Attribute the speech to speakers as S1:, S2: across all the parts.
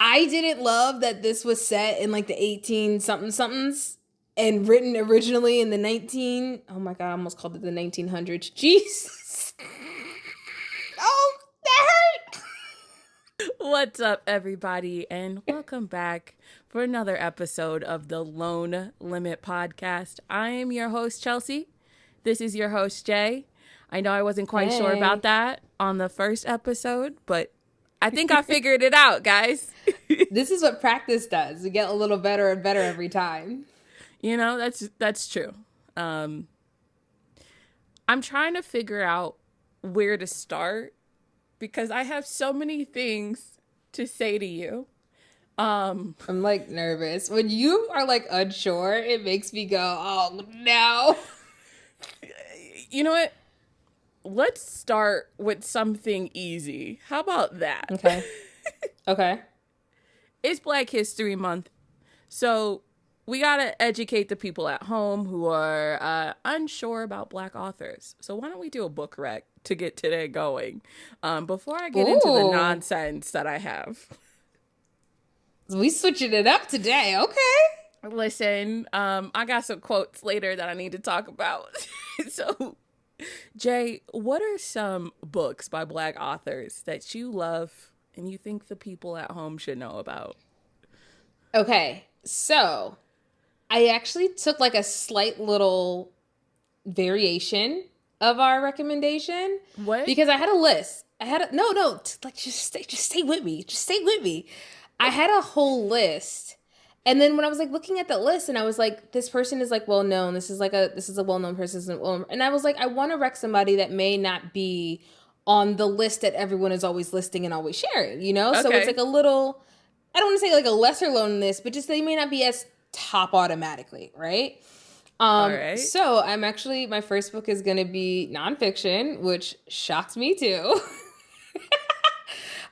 S1: I didn't love that this was set in like the 18 something somethings and written originally in the oh my God, I almost called it the 1900s. Jesus. Oh, that hurt.
S2: What's up, everybody, and welcome back for another episode of the Loan Limit Podcast. I am your host, Chelsie. This is your host, Jay. I know I wasn't quite sure about that on the first episode, but I think I figured it out, guys.
S1: This is what practice does. We get a little better and better every time.
S2: You know, that's true. I'm trying to figure out where to start because I have so many things to say to you.
S1: I'm like nervous. When you are like unsure, it makes me go, oh no.
S2: You know what? Let's start with something easy. How about that?
S1: Okay.
S2: It's Black History Month, so we gotta educate the people at home who are unsure about Black authors. So why don't we do a book rec to get today going before I get into the nonsense that I have.
S1: We switching it up today, okay?
S2: Listen, I got some quotes later that I need to talk about. So, Jay, what are some books by Black authors that you love and you think the people at home should know about?
S1: Okay, so I actually took like a slight little variation of our recommendation.
S2: What?
S1: Because I had a list. Just stay with me. Just stay with me. I had a whole list. And then when I was like looking at the list and I was like, this person is like well known. This is a well-known person. And I was like, I want to rec somebody that may not be on the list that everyone is always listing and always sharing, you know? Okay. So it's like a little, I don't want to say like a lesser known list, but just they may not be as top automatically, right?
S2: All right.
S1: So my first book is going to be nonfiction, which shocks me too.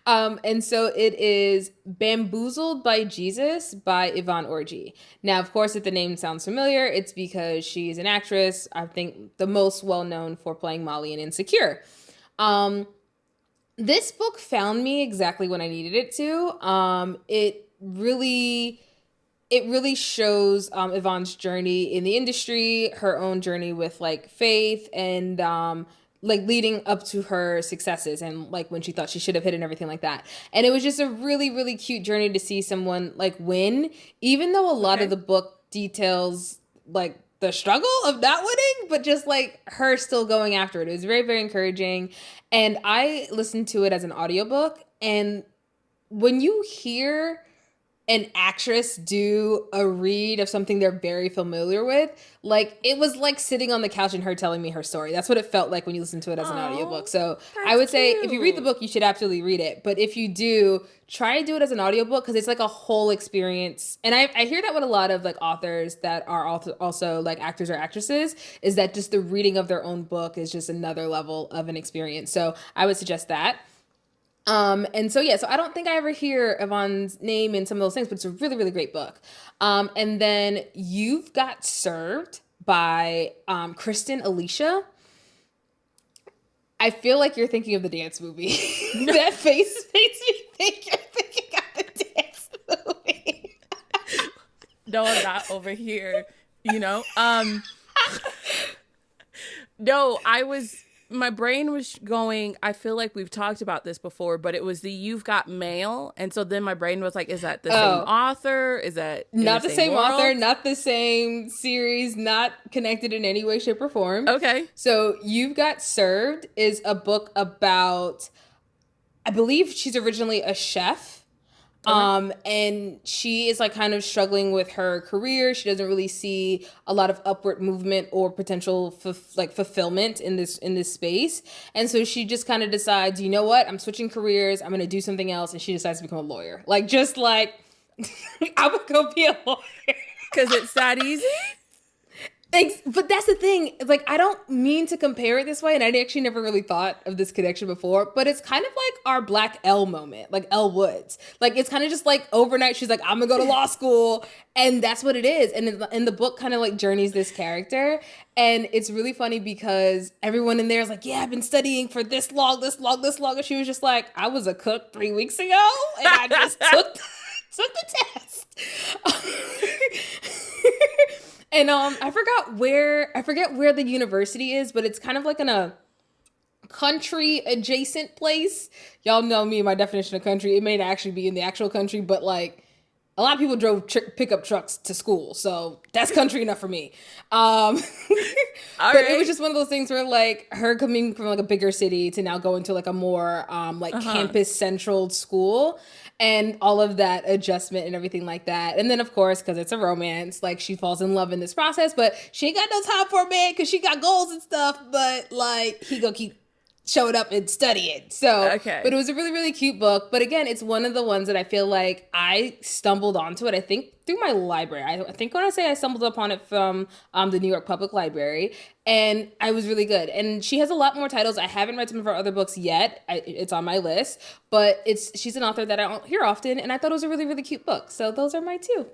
S1: And so it is Bamboozled by Jesus by Yvonne Orji. Now, of course, if the name sounds familiar, it's because she's an actress, I think the most well-known for playing Molly in Insecure. This book found me exactly when I needed it to. It really shows Yvonne's journey in the industry, her own journey with like faith and like leading up to her successes and like when she thought she should have hit and everything like that. And it was just a really, really cute journey to see someone like win, even though a lot of the book details like the struggle of not winning, but just like her still going after it. It was very, very encouraging. And I listened to it as an audiobook. And when you hear an actress do a read of something they're very familiar with, like it was like sitting on the couch and her telling me her story. That's what it felt like when you listen to it as an audiobook. So I would say if you read the book, you should absolutely read it. But if you do, try to do it as an audiobook because it's like a whole experience. And I hear that with a lot of like authors that are also like actors or actresses, is that just the reading of their own book is just another level of an experience. So I would suggest that. And so I don't think I ever hear Yvonne's name in some of those things, but it's a really, really great book. And then You've Got Served by Kristen Alicia. I feel like you're thinking of the dance movie. That face makes me think you're thinking of the dance movie.
S2: No, I'm not over here, you know? No, my brain was going, I feel like we've talked about this before, but it was the You've Got Mail. And so then my brain was like, is that the same author? Is that
S1: not the same author, not the same series, not connected in any way, shape, or form.
S2: Okay.
S1: So You've Got Served is a book about, I believe she's originally a chef. And she is like kind of struggling with her career. She doesn't really see a lot of upward movement or potential fulfillment in this space. And so she just kind of decides, you know what? I'm switching careers. I'm going to do something else. And she decides to become a lawyer. Like, just like, I'm going to go be a lawyer.
S2: Because it's that easy?
S1: Thanks. But that's the thing. Like, I don't mean to compare it this way, and I actually never really thought of this connection before, but it's kind of like our Black Elle moment, like Elle Woods. Like, it's kind of just like overnight, she's like, I'm gonna go to law school, and that's what it is. And in the book kind of like journeys this character, and it's really funny because everyone in there is like, yeah, I've been studying for this long, and she was just like, I was a cook 3 weeks ago, and I just took took the test. And I forget where the university is, but it's kind of like in a country adjacent place. Y'all know me and my definition of country. It may not actually be in the actual country, but like a lot of people drove pickup trucks to school, so that's country enough for me. But it was just one of those things where like her coming from like a bigger city to now go into like a more like campus central school, and all of that adjustment and everything like that. And then of course, because it's a romance, like she falls in love in this process, but she ain't got no time for a man because she got goals and stuff. But like he gonna keep showed up and studying. So, but it was a really, really cute book. But again, it's one of the ones that I feel like I stumbled onto it, I think, through my library. I think when I say I stumbled upon it from the New York Public Library, and I was really good. And she has a lot more titles. I haven't read some of her other books yet. It's on my list, but she's an author that I don't hear often, and I thought it was a really, really cute book. So those are my two.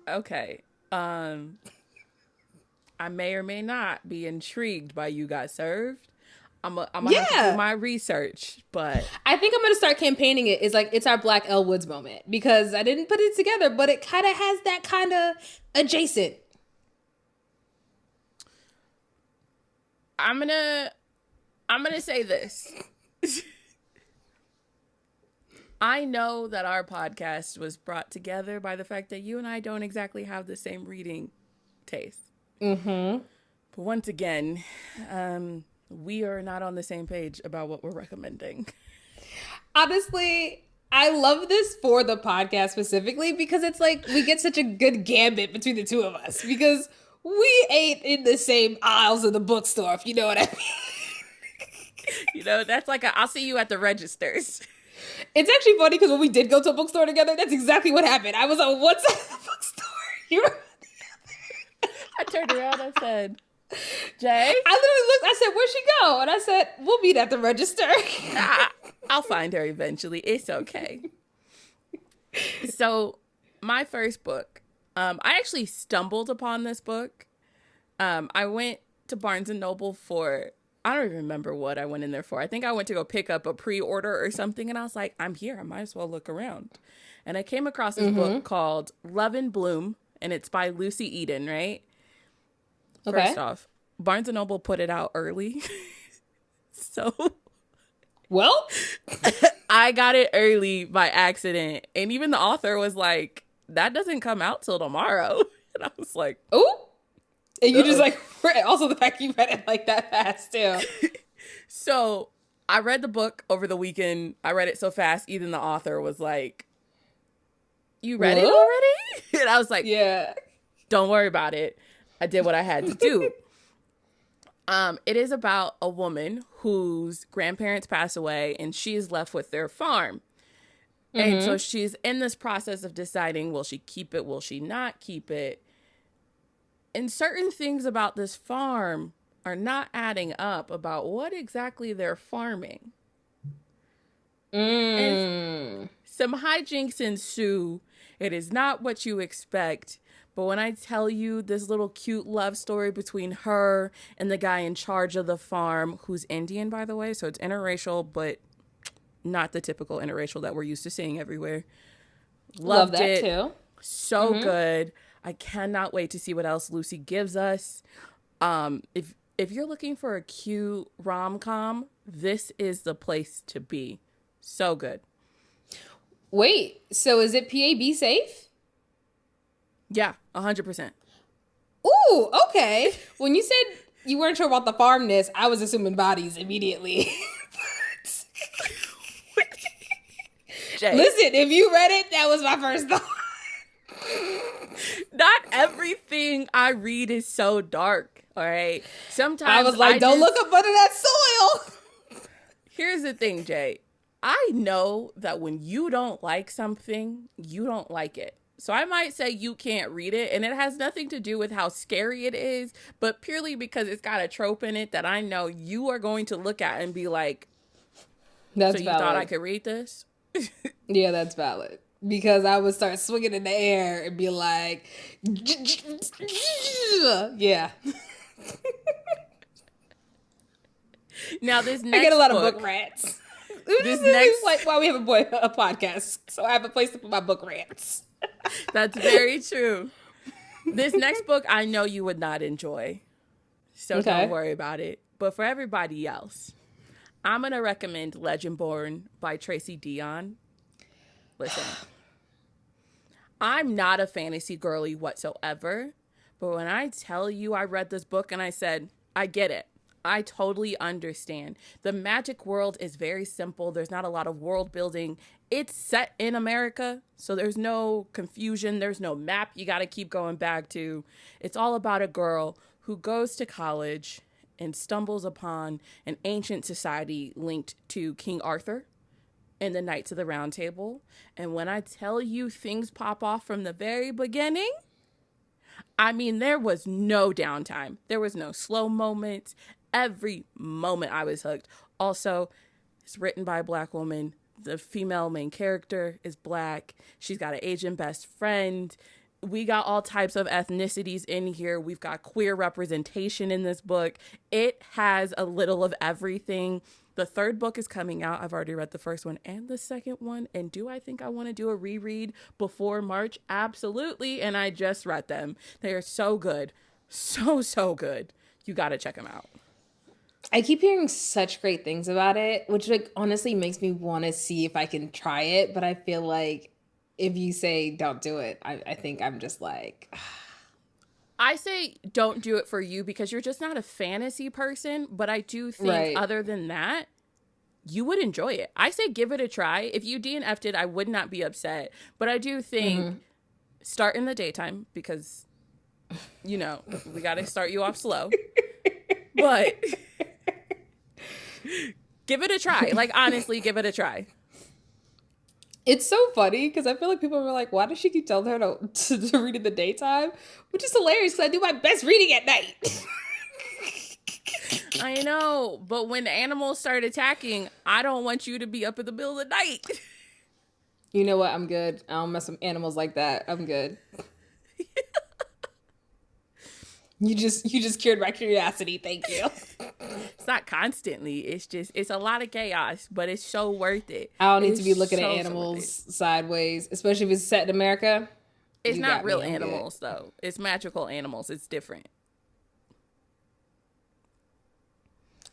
S2: Okay. I may or may not be intrigued by You Got Served. I'm gonna have to do my research, but
S1: I think I'm gonna start campaigning it. It's like it's our Black Elle Woods moment, because I didn't put it together, but it kind of has that kind of adjacent.
S2: I'm gonna say this. I know that our podcast was brought together by the fact that you and I don't exactly have the same reading taste. Mm-hmm. But once again, we are not on the same page about what we're recommending.
S1: Honestly, I love this for the podcast specifically because it's like we get such a good gambit between the two of us, because we ain't in the same aisles of the bookstore, if you know what I mean.
S2: You know, that's like I'll see you at the registers.
S1: It's actually funny because when we did go to a bookstore together, that's exactly what happened. I was on one side of the bookstore. You were on the other.
S2: I turned around and said, Jay?
S1: I literally looked, I said, where'd she go? And I said, we'll meet at the register.
S2: I'll find her eventually. It's okay. So my first book, I actually stumbled upon this book. I went to Barnes & Noble for, I don't even remember what I went in there for. I think I went to go pick up a pre-order or something. And I was like, I'm here. I might as well look around. And I came across this book called Love and Bloom. And it's by Lucy Eden, right? Okay. First off, Barnes & Noble put it out early. So,
S1: well,
S2: I got it early by accident. And even the author was like, that doesn't come out till tomorrow. And I was like,
S1: oh. And you just like, also the fact you read it like that fast too.
S2: So I read the book over the weekend. I read it so fast. Even the author was like, you read it already? And I was like, yeah, don't worry about it. I did what I had to do. It is about a woman whose grandparents pass away and she is left with their farm. Mm-hmm. And so she's in this process of deciding, will she keep it? Will she not keep it? And certain things about this farm are not adding up about what exactly they're farming. And some hijinks ensue. It is not what you expect. But when I tell you this little cute love story between her and the guy in charge of the farm, who's Indian, by the way, so it's interracial, but not the typical interracial that we're used to seeing everywhere. Loved that it. Too. So good. I cannot wait to see what else Lucy gives us. If you're looking for a cute rom-com, this is the place to be. So good.
S1: Wait, so is it PAB safe?
S2: Yeah, 100%.
S1: Ooh, okay. When you said you weren't sure about the farmness, I was assuming bodies immediately. Listen, if you read it, that was my first thought.
S2: Not everything I read is so dark, all right? Sometimes
S1: I was like, don't look up under that soil.
S2: Here's the thing, Jay. I know that when you don't like something, you don't like it. So I might say you can't read it, and it has nothing to do with how scary it is, but purely because it's got a trope in it that I know you are going to look at and be like, that's so you thought I could read this?
S1: Yeah, that's valid. Because I would start swinging in the air and be like, yeah.
S2: Now this next
S1: I get a lot
S2: book,
S1: of book rats.
S2: This next,
S1: like why we have a podcast, so I have a place to put my book rants.
S2: that's very true. This next book, I know you would not enjoy, so don't worry about it. But for everybody else, I'm gonna recommend Legendborn by Tracy Dion. Listen, I'm not a fantasy girly whatsoever, but when I tell you I read this book and I said, I get it. I totally understand. The magic world is very simple. There's not a lot of world building. It's set in America, so there's no confusion. There's no map you got to keep going back to. It's all about a girl who goes to college and stumbles upon an ancient society linked to King Arthur and the Knights of the Round Table. And when I tell you things pop off from the very beginning, I mean, there was no downtime. There was no slow moments. Every moment I was hooked. Also, it's written by a Black woman. The female main character is Black. She's got an Asian best friend. We got all types of ethnicities in here. We've got queer representation in this book. It has a little of everything. The third book is coming out. I've already read the first one and the second one. And do I think I want to do a reread before March? Absolutely. And I just read them. They are so good. So good. You got to check them out.
S1: I keep hearing such great things about it, which like honestly makes me want to see if I can try it. But I feel like if you say don't do it, I think I'm just like...
S2: I say don't do it for you because you're just not a fantasy person. But I do think other than that, you would enjoy it. I say give it a try. If you DNF'd it, I would not be upset. But I do think start in the daytime because, you know, we got to start you off slow. But give it a try. Like, honestly, give it a try.
S1: It's so funny because I feel like people are like, why does she keep telling her to read in the daytime? Which is hilarious because I do my best reading at night.
S2: I know, but when the animals start attacking, I don't want you to be up in the middle of the night.
S1: You know what? I'm good. I don't mess with animals like that. I'm good. You just cured my curiosity. Thank you.
S2: It's not constantly. It's a lot of chaos, but it's so worth it.
S1: I don't need to be looking at animals sideways, especially if it's set in America.
S2: It's not real animals, though. It's magical animals. It's different.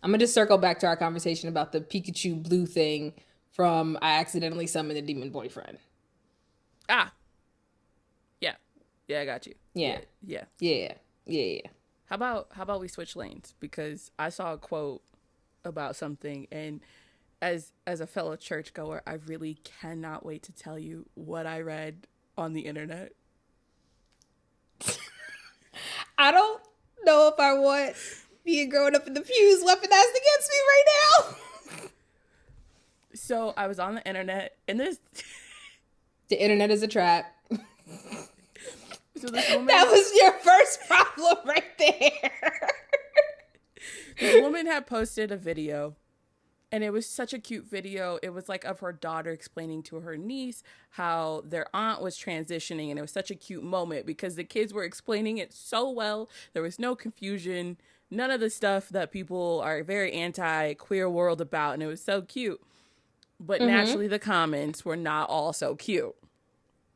S1: I'm going to just circle back to our conversation about the Pikachu blue thing from I accidentally summoned a demon boyfriend.
S2: Ah. Yeah. Yeah, I got you.
S1: Yeah.
S2: How about we switch lanes? Because I saw a quote about something, and as a fellow churchgoer, I really cannot wait to tell you what I read on the internet.
S1: I don't know if I want being growing up in the pews weaponized against me right now.
S2: So I was on the internet, and this...
S1: The internet is a trap.
S2: So this woman...
S1: That was your first problem right there.
S2: This woman had posted a video, and it was such a cute video. It was like of her daughter explaining to her niece how their aunt was transitioning, and it was such a cute moment because the kids were explaining it so well. There was no confusion, none of the stuff that people are very anti-queer world about, and it was so cute. But naturally, the comments were not all so cute.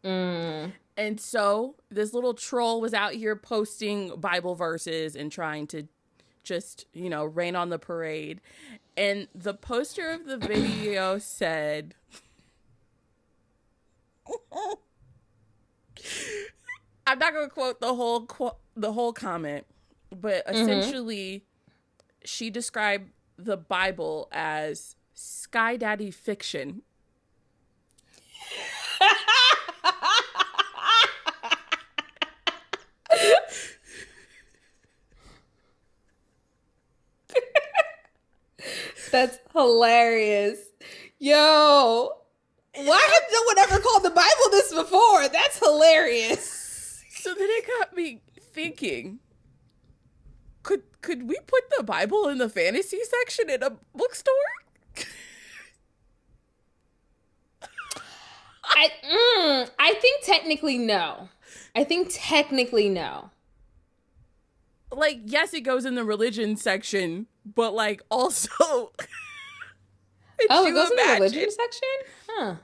S2: And so this little troll was out here posting Bible verses and trying to just, you know, rain on the parade. And the poster of the video said, I'm not going to quote the whole comment, but essentially she described the Bible as Sky Daddy fiction.
S1: That's hilarious. Yo, why has no one ever called the Bible this before? That's hilarious.
S2: So then it got me thinking, could we put the Bible in the fantasy section in a bookstore?
S1: I think technically no.
S2: Like, yes, it goes in the religion section, but like also
S1: Oh, it
S2: you
S1: goes in the
S2: imagine?
S1: religion section? Huh.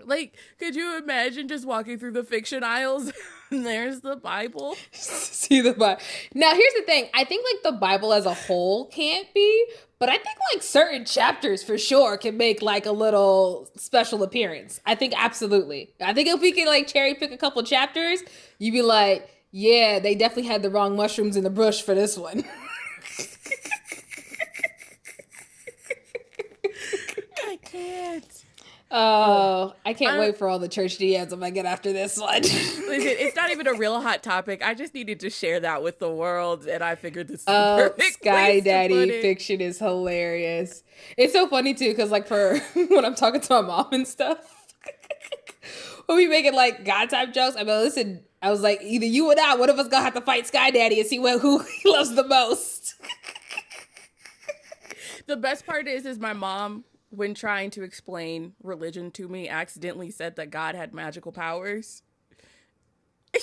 S2: Like, could you imagine just walking through the fiction aisles and there's the Bible?
S1: See the Bible. Now, here's the thing. I think like the Bible as a whole can't be, but I think like certain chapters for sure can make like a little special appearance. I think absolutely. I think if we could like cherry pick a couple chapters, you'd be like, yeah, they definitely had the wrong mushrooms in the bush for this one.
S2: I can't.
S1: Oh, I can't wait for all the church DMs I'm gonna get after this one.
S2: Listen, it's not even a real hot topic. I just needed to share that with the world, and I figured this is the perfect
S1: Sky
S2: place to put
S1: Daddy
S2: it.
S1: fiction is hilarious. It's so funny too, because like for when I'm talking to my mom and stuff, when we making like God type jokes, I mean, listen, I was like, either you or I, one of us gonna have to fight Sky Daddy and see who he loves the most.
S2: The best part is my mom, when trying to explain religion to me, accidentally said that God had magical powers.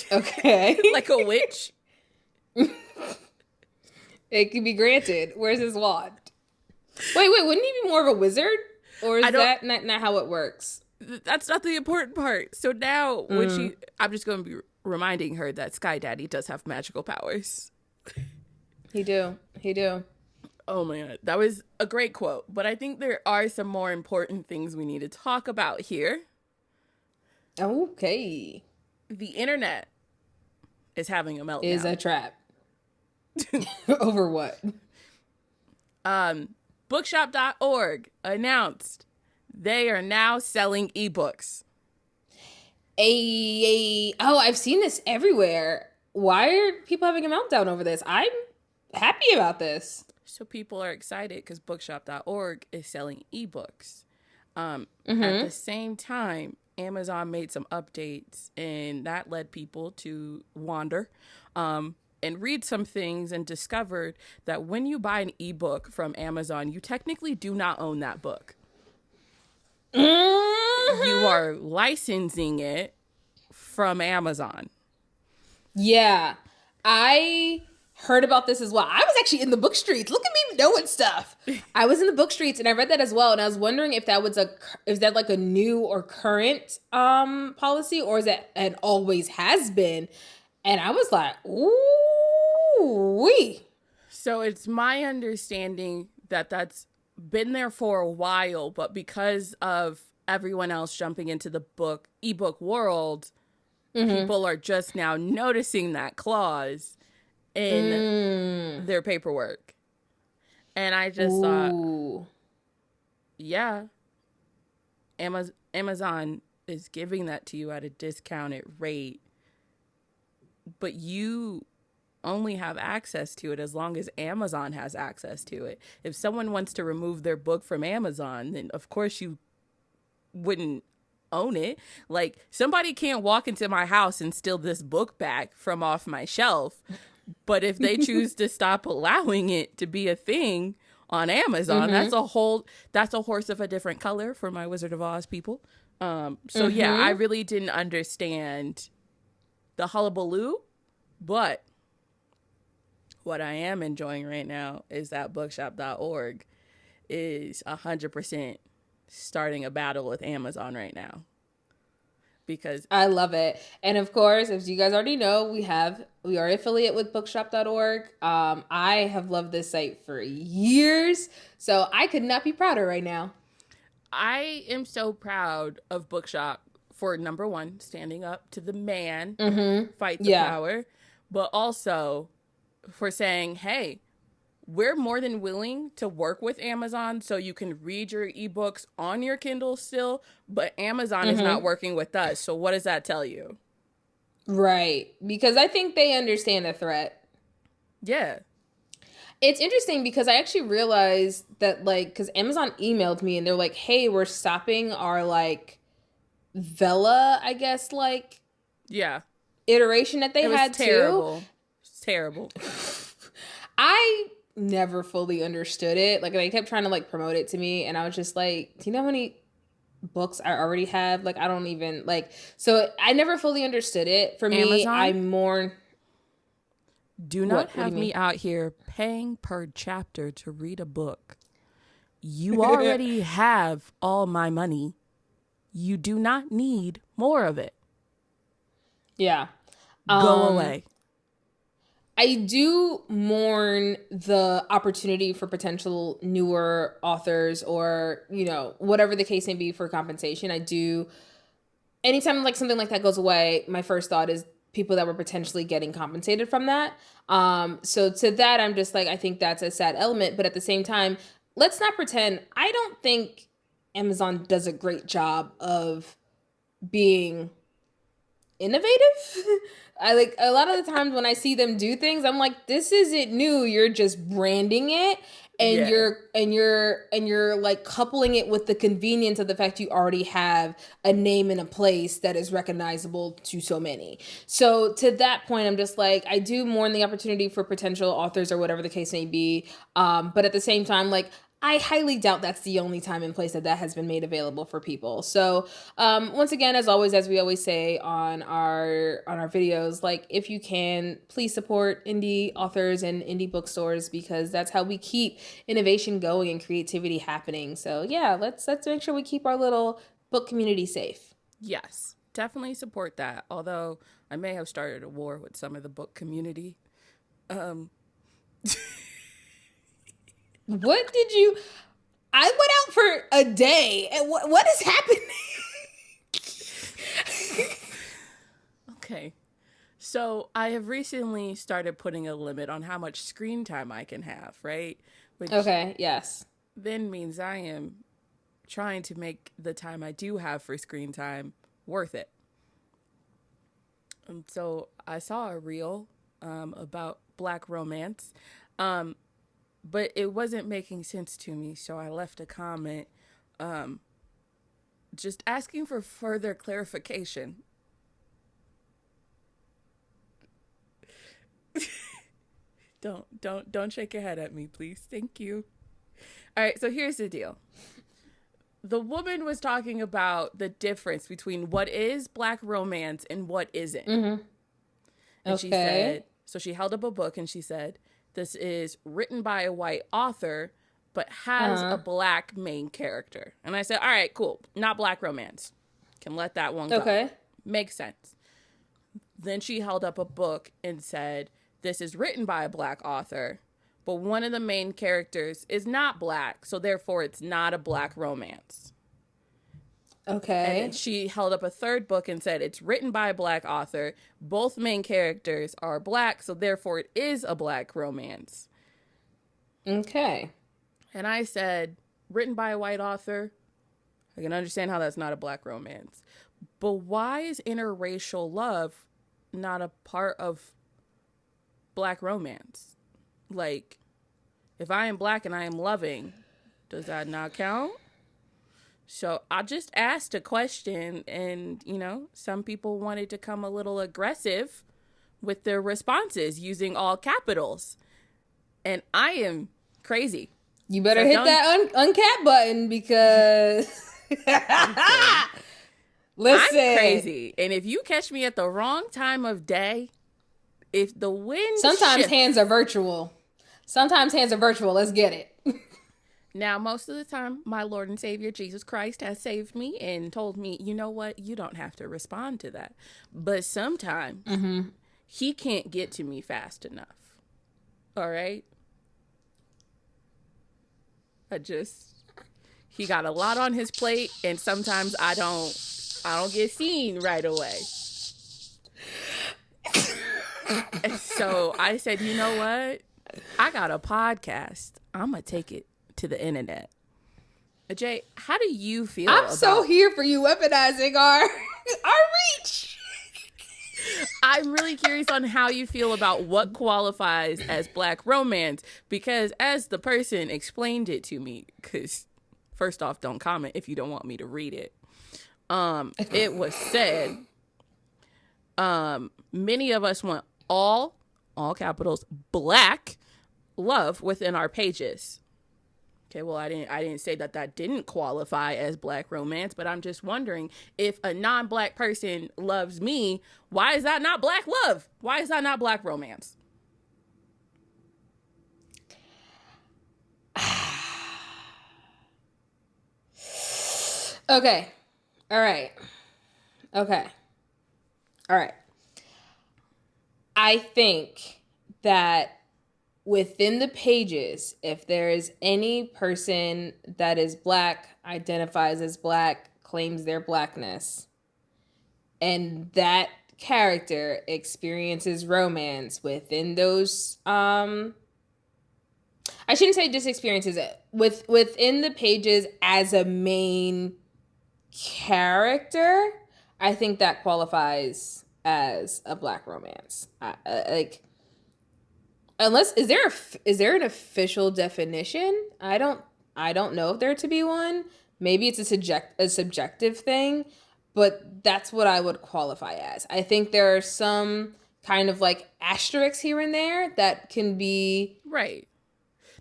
S1: Okay.
S2: Like a witch.
S1: It can be granted. Where's his wand? Wait, wouldn't he be more of a wizard? Or is that not how it works?
S2: That's not the important part. So now when I'm just going to be reminding her that Sky Daddy does have magical powers.
S1: He do.
S2: Oh my God. That was a great quote. But I think there are some more important things we need to talk about here.
S1: Okay.
S2: The internet is having a meltdown.
S1: Is a trap. Over what?
S2: Bookshop.org announced they are now selling ebooks.
S1: Oh, I've seen this everywhere. Why are people having a meltdown over this? I'm happy about this.
S2: So people are excited because bookshop.org is selling ebooks. At the same time, Amazon made some updates, and that led people to wander and read some things, and discovered that when you buy an ebook from Amazon, you technically do not own that book. You are licensing it from Amazon.
S1: Yeah, I heard about this as well. I was actually in the book streets. Look at me knowing stuff. I was in the book streets and I read that as well. And I was wondering if that was like a new or current policy, or is that it always has been? And I was like, ooh wee.
S2: So it's my understanding that that's been there for a while, but because of everyone else jumping into the ebook world, people are just now noticing that clause in their paperwork. And I just thought, yeah, Amazon is giving that to you at a discounted rate, but you only have access to it as long as Amazon has access to it. If someone wants to remove their book from Amazon, then of course you wouldn't own it. Like, somebody can't walk into my house and steal this book back from off my shelf. But if they choose to stop allowing it to be a thing on Amazon, that's a horse of a different color for my Wizard of Oz people. Yeah, I really didn't understand the hullabaloo, but what I am enjoying right now is that bookshop.org is 100% starting a battle with Amazon right now. Because
S1: I love it. And of course, as you guys already know, we are affiliate with bookshop.org. I have loved this site for years, so I could not be prouder right now.
S2: I am so proud of Bookshop for, number one, standing up to the man, fight the power, but also for saying, hey, we're more than willing to work with Amazon so you can read your ebooks on your Kindle still, but Amazon is not working with us. So what does that tell you?
S1: Right. Because I think they understand the threat.
S2: Yeah.
S1: It's interesting because I actually realized that, like, because Amazon emailed me and they're like, hey, we're stopping our, like, Vela, I guess, like, iteration that they had
S2: terrible.
S1: too.
S2: It's terrible.
S1: I never fully understood it. Like, they kept trying to, like, promote it to me, and I was just like, do you know how many books I already have? Like, I don't even, like, so I never fully understood it. For me,
S2: Amazon?
S1: I'm more...
S2: Do not have me out here paying per chapter to read a book. You already have all my money. You do not need more of it.
S1: Yeah.
S2: Go away.
S1: I do mourn the opportunity for potential newer authors or, whatever the case may be for compensation. I do. Anytime like something like that goes away, my first thought is people that were potentially getting compensated from that. So to that, I'm just like, I think that's a sad element. But at the same time, let's not pretend. I don't think Amazon does a great job of being innovative. I like a lot of the times when I see them do things, I'm like, this isn't new. You're just branding it and
S2: Yeah.
S1: you're like coupling it with the convenience of the fact you already have a name and a place that is recognizable to so many. So to that point, I'm just like, I do mourn the opportunity for potential authors or whatever the case may be. But at the same time, like, I highly doubt that's the only time and place that has been made available for people. So once again, as always, as we always say on our videos, like, if you can, please support indie authors and indie bookstores, because that's how we keep innovation going and creativity happening. So yeah, let's make sure we keep our little book community safe.
S2: Yes, definitely support that. Although I may have started a war with some of the book community.
S1: What did you? I went out for a day, and what is happening?
S2: Okay. So I have recently started putting a limit on how much screen time I can have, right? Which
S1: Okay, yes.
S2: then means I am trying to make the time I do have for screen time worth it. And so I saw a reel about Black romance, but it wasn't making sense to me, so I left a comment just asking for further clarification. Don't shake your head at me, please. Thank you. All right, so here's the deal. The woman was talking about the difference between what is Black romance and what isn't.
S1: Mm-hmm.
S2: And she said, so she held up a book and she said, this is written by a white author, but has a Black main character. And I said, all right, cool. Not Black romance. Can let that one go.
S1: Okay.
S2: Makes sense. Then she held up a book and said, this is written by a Black author, but one of the main characters is not Black, so therefore it's not a Black romance.
S1: Okay.
S2: And then she held up a third book and said, it's written by a Black author. Both main characters are Black, so therefore it is a Black romance.
S1: Okay.
S2: And I said, written by a white author, I can understand how that's not a Black romance. But why is interracial love not a part of Black romance? Like, if I am Black and I am loving, does that not count? So I just asked a question and, some people wanted to come a little aggressive with their responses using all capitals. And I am crazy.
S1: You better hit that uncap button because listen.
S2: I'm crazy. And if you catch me at the wrong time of day, if the wind
S1: Sometimes
S2: shifts,
S1: hands are virtual. Let's get it.
S2: Now, most of the time, my Lord and Savior, Jesus Christ, has saved me and told me, you know what? You don't have to respond to that. But sometimes he can't get to me fast enough. All right? He got a lot on his plate, and sometimes I don't get seen right away. And so I said, you know what? I got a podcast. I'm going to take it to the internet. Jay, how do you feel
S1: I'm so here for you weaponizing our reach.
S2: I'm really curious on how you feel about what qualifies as Black romance, because as the person explained it to me, because first off, don't comment if you don't want me to read it. It was said, many of us want all capitals, Black love within our pages. Okay, well, I didn't say that didn't qualify as Black romance, but I'm just wondering, if a non-Black person loves me, why is that not Black love? Why is that not Black romance?
S1: Okay. All right. Okay. All right. I think that within the pages, if there is any person that is black, identifies as black, claims their blackness, and that character experiences romance within those I shouldn't say just experiences it within the pages as a main character, I think that qualifies as a black romance. Like, unless is there an official definition? I don't know if there to be one. Maybe it's a subjective thing, but that's what I would qualify as. I think there are some kind of like asterisks here and there that can be
S2: Right.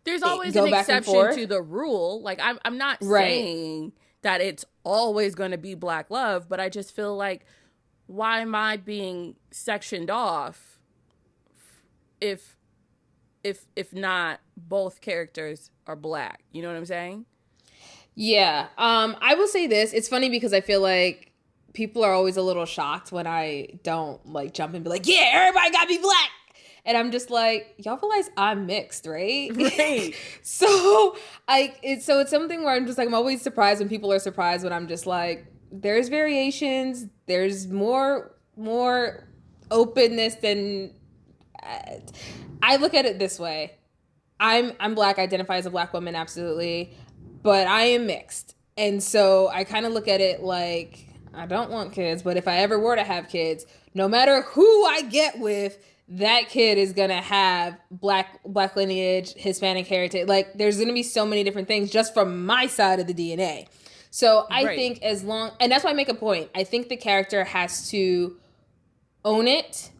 S2: There's always
S1: go
S2: an
S1: back and
S2: exception
S1: forth.
S2: to the rule. Like I'm not
S1: Right.
S2: saying that it's always going to be black love, but I just feel like, why am I being sectioned off if not both characters are black? You know what I'm saying?
S1: Yeah. I will say this. It's funny because I feel like people are always a little shocked when I don't like jump and be like, yeah, everybody gotta be black. And I'm just like, y'all realize I'm mixed, right?
S2: Right.
S1: So it's something where I'm just like, I'm always surprised when people are surprised when I'm just like, there's variations, there's more openness than I look at it this way. I'm black, identify as a black woman, absolutely, but I am mixed. And so I kind of look at it like, I don't want kids, but if I ever were to have kids, no matter who I get with, that kid is gonna have black lineage, Hispanic heritage. Like, there's gonna be so many different things just from my side of the DNA. So I
S2: Right.
S1: think as long, and that's why I make a point. I think the character has to own it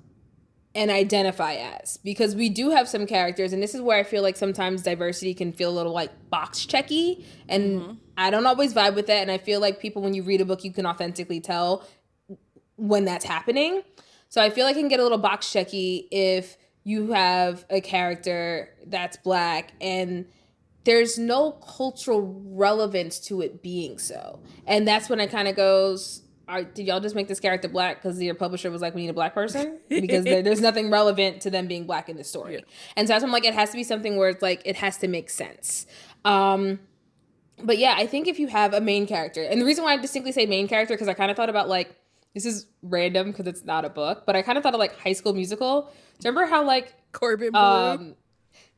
S1: and identify as, because we do have some characters, and this is where I feel like sometimes diversity can feel a little like box checky, and I don't always vibe with that. And I feel like people, when you read a book, you can authentically tell when that's happening. So I feel like it can get a little box checky if you have a character that's black and there's no cultural relevance to it being so. And that's when it kind of goes, did y'all just make this character black because your publisher was like, we need a black person? Because there's nothing relevant to them being black in the story. Yeah. And so that's when I'm like, it has to be something where it's like, it has to make sense. But yeah, I think if you have a main character, and the reason why I distinctly say main character, because I kind of thought about like, this is random because it's not a book, but I kind of thought of like High School Musical. Do you remember how like
S2: Corbin Blue?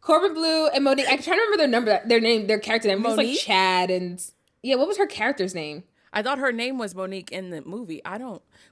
S1: Corbin Blue and Monique, I'm trying to remember their character name. It was like Chad and, yeah, what was her character's name?
S2: I thought her name was Monique in the movie. I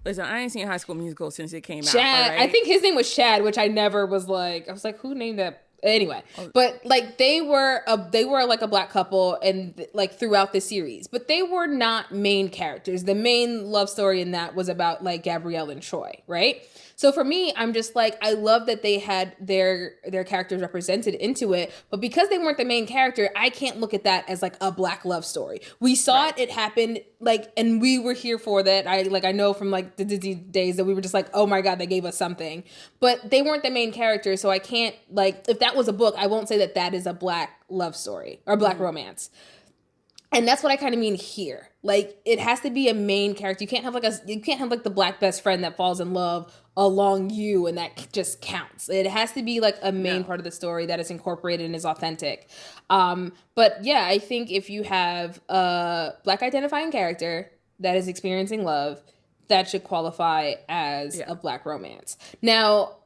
S2: ain't seen High School Musical since it came out.
S1: Chad,
S2: right?
S1: I think his name was Chad, which I never was like, I was like, who named that? Anyway, but like they were like a black couple and like throughout the series, but they were not main characters. The main love story in that was about like Gabrielle and Troy, right? So for me, I'm just like, I love that they had their characters represented into it, but because they weren't the main character, I can't look at that as like a black love story. We saw it happened, like, and we were here for that. I know from like the Disney days that we were just like, oh my God, they gave us something, but they weren't the main character. So I can't, like, if that was a book, I won't say that that is a black love story or black romance. And that's what I kind of mean here. Like, it has to be a main character. You can't have like the black best friend that falls in love along you and that just counts. It has to be like a main part of the story that is incorporated and is authentic. But yeah, I think if you have a black identifying character that is experiencing love, that should qualify as a black romance. Now,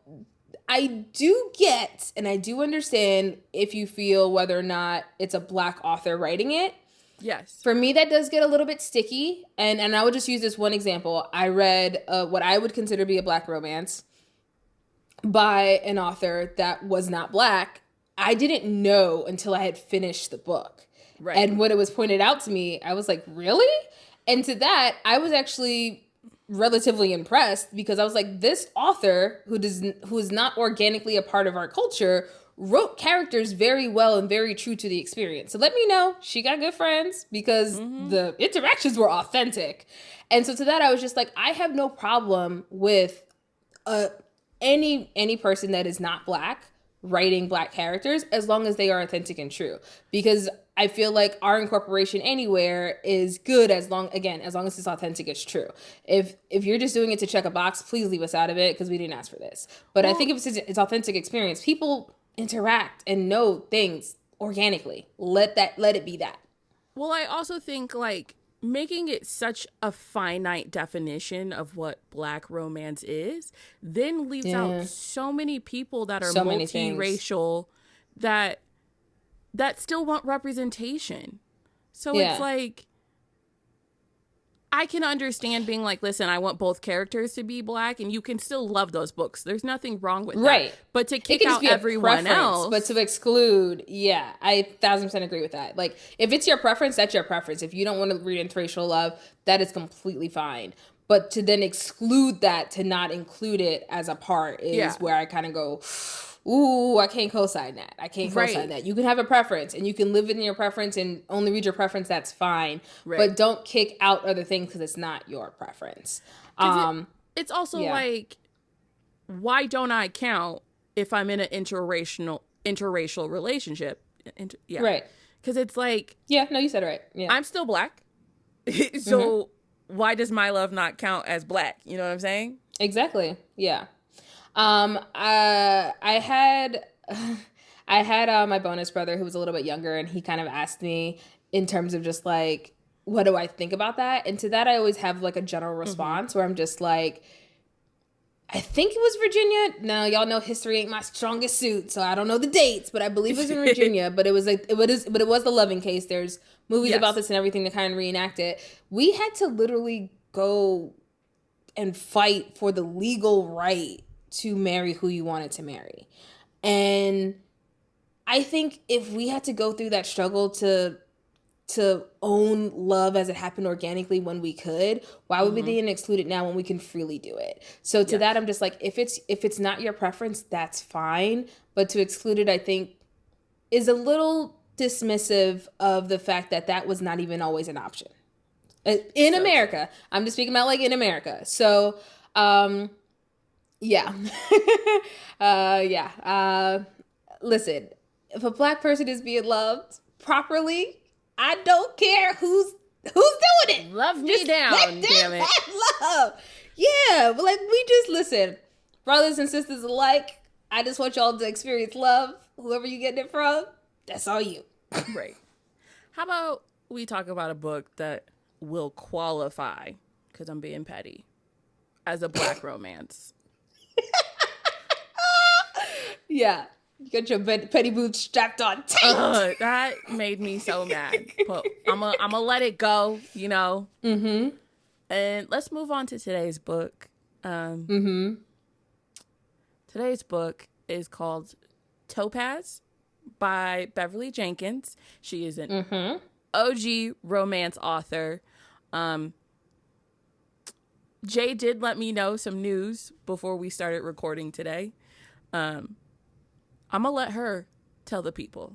S1: I do get and I do understand if you feel whether or not it's a black author writing it.
S2: Yes.
S1: For me, that does get a little bit sticky. And I would just use this one example. I read what I would consider to be a black romance by an author that was not black. I didn't know until I had finished the book. Right. And when it was pointed out to me, I was like, really? And to that, I was actually relatively impressed because I was like, this author who is not organically a part of our culture wrote characters very well and very true to the experience. So let me know she got good friends because the interactions were authentic. And so to that, I was just like, I have no problem with any person that is not black writing Black characters as long as they are authentic and true. Because I feel like our incorporation anywhere is good as long as it's authentic, it's true. If you're just doing it to check a box, please leave us out of it because we didn't ask for this. But I think if it's authentic experience, people interact and know things organically. Let it be that.
S2: Well, I also think like making it such a finite definition of what Black romance is then leaves out so many people that are multiracial that still want representation. So it's like, I can understand being like, listen, I want both characters to be Black, and you can still love those books. There's nothing wrong with that. But to kick out everyone else.
S1: But to exclude, I 1,000% agree with that. Like, if it's your preference, that's your preference. If you don't want to read interracial love, that is completely fine. But to then exclude that, to not include it as a part is where I kind of go, ooh, I can't co-sign that. I can't co-sign that. You can have a preference and you can live in your preference and only read your preference. That's fine. Right. But don't kick out other things because it's not your preference.
S2: It's also like, why don't I count if I'm in an interracial relationship?
S1: Right.
S2: Because it's like...
S1: Yeah, no, you said it right. Yeah.
S2: I'm still Black. So why does my love not count as Black? You know what I'm saying?
S1: Exactly. Yeah. I had my bonus brother who was a little bit younger, and he kind of asked me in terms of just like, what do I think about that? And to that, I always have like a general response where I'm just like, I think it was Virginia. Now, y'all know history ain't my strongest suit, so I don't know the dates, but I believe it was in Virginia. But it was like, it was the Loving case. There's movies about this and everything to kind of reenact it. We had to literally go and fight for the legal right to marry who you wanted to marry. And I think if we had to go through that struggle to own love as it happened organically when we could, why would we then exclude it now when we can freely do it? So to that, I'm just like, if it's not your preference, that's fine. But to exclude it, I think, is a little dismissive of the fact that was not even always an option. In America. I'm just speaking about like in America. So, listen, if a Black person is being loved properly, I don't care who's doing it.
S2: Love me down, damn it.
S1: Love. Yeah, but like, we just listen, brothers and sisters alike. I just want y'all to experience love. Whoever you getting it from, that's all you.
S2: Right. How about we talk about a book that will qualify, because I'm being petty, as a Black romance?
S1: Yeah. You got your petty boots strapped on tight.
S2: That made me so mad. But I'm a let it go, you know. And let's move on to today's book. Today's book is called TOPAZ by Beverly Jenkins. She is an OG romance author. Jay did let me know some news before we started recording today. I'm going to let her tell the people,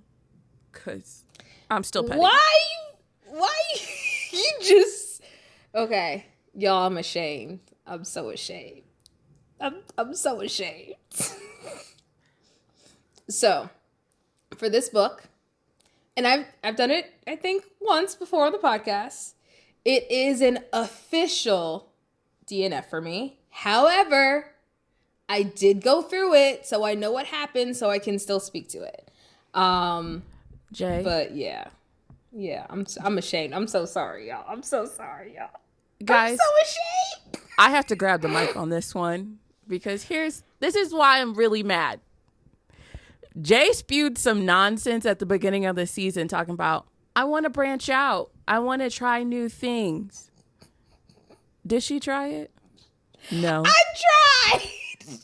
S2: because I'm still petty.
S1: Why you just... Okay, y'all, I'm ashamed. I'm so ashamed. I'm so ashamed. So, for this book, and I've done it, I think, once before on the podcast, it is an official DNF for me. However, I did go through it, so I know what happened, so I can still speak to it.
S2: Jay?
S1: But yeah, I'm ashamed. I'm so sorry, y'all. I'm so sorry, y'all.
S2: Guys,
S1: I'm so ashamed.
S2: I have to grab the mic on this one, because this is why I'm really mad. Jay spewed some nonsense at the beginning of the season talking about, I want to branch out. I want to try new things. Did she try it? No.
S1: I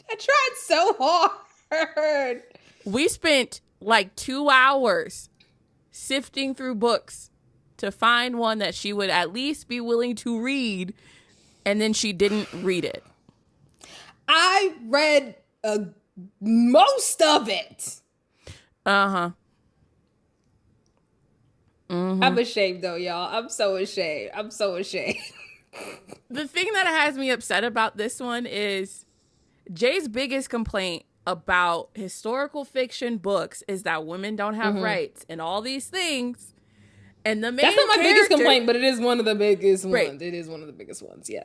S1: tried so hard.
S2: We spent like 2 hours sifting through books to find one that she would at least be willing to read, and then she didn't read it.
S1: I read most of it.
S2: I'm
S1: ashamed though, y'all. I'm so ashamed.
S2: The thing that has me upset about this one is Jay's biggest complaint about historical fiction books is that women don't have
S1: Mm-hmm.
S2: rights and all these things. And the main
S1: That's not my biggest
S2: character-
S1: complaint, but it is one of the biggest
S2: Right.
S1: ones. It is one of the biggest ones, yeah.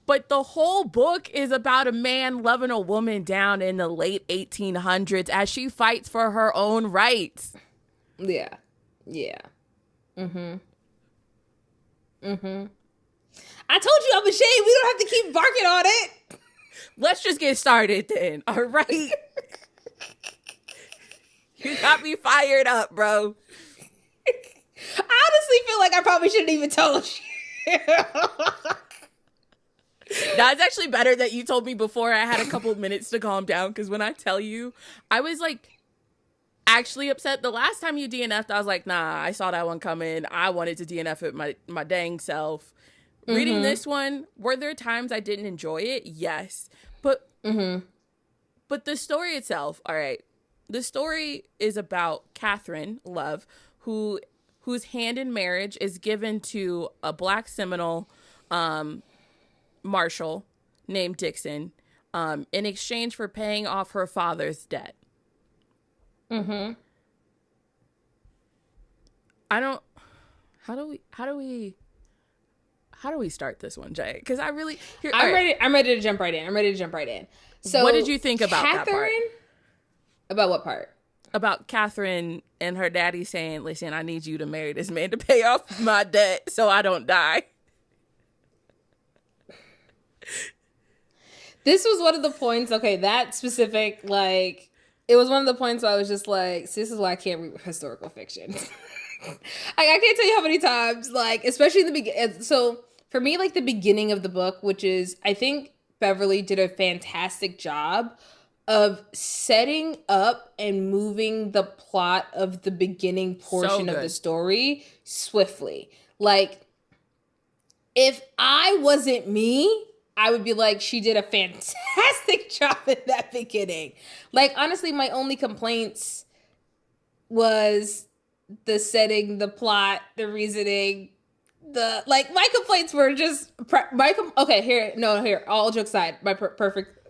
S2: But the whole book is about a man loving a woman down in the late 1800s as she fights for her own rights.
S1: Yeah. Yeah. Mm-hmm. Mm-hmm. I told you I'm a shade. We don't have to keep barking on it.
S2: Let's just get started then, all right? You got me fired up, bro.
S1: I honestly feel like I probably shouldn't even told you.
S2: That's actually better that you told me before I had a couple of minutes to calm down, because when I tell you, I was like actually upset. The last time you DNF'd, I was like, nah, I saw that one coming. I wanted to DNF it my dang self. Mm-hmm. Reading this one, were there times I didn't enjoy it? Yes. But but the story itself, all right. The story is about Catherine Love, whose hand in marriage is given to a Black Seminole Marshall named Dixon in exchange for paying off her father's debt. Mm-hmm. How do we start this one, Jay? Because I really
S1: I'm ready to jump right in. So
S2: what did you think about that part?
S1: About what part?
S2: About Catherine and her daddy saying, listen, I need you to marry this man to pay off my debt so I don't die.
S1: This was one of the points, okay, that specific, like, it was one of the points where I was just like, so this is why I can't read historical fiction. I can't tell you how many times, like, especially in the beginning. So for me, like, the beginning of the book, which is, I think Beverly did a fantastic job of setting up and moving the plot of the beginning portion of the story swiftly. Like, if I wasn't me, I would be like, she did a fantastic job in that beginning. Like, honestly, my only complaints was the setting, the plot, the reasoning, my complaints were just, all jokes aside, my perfect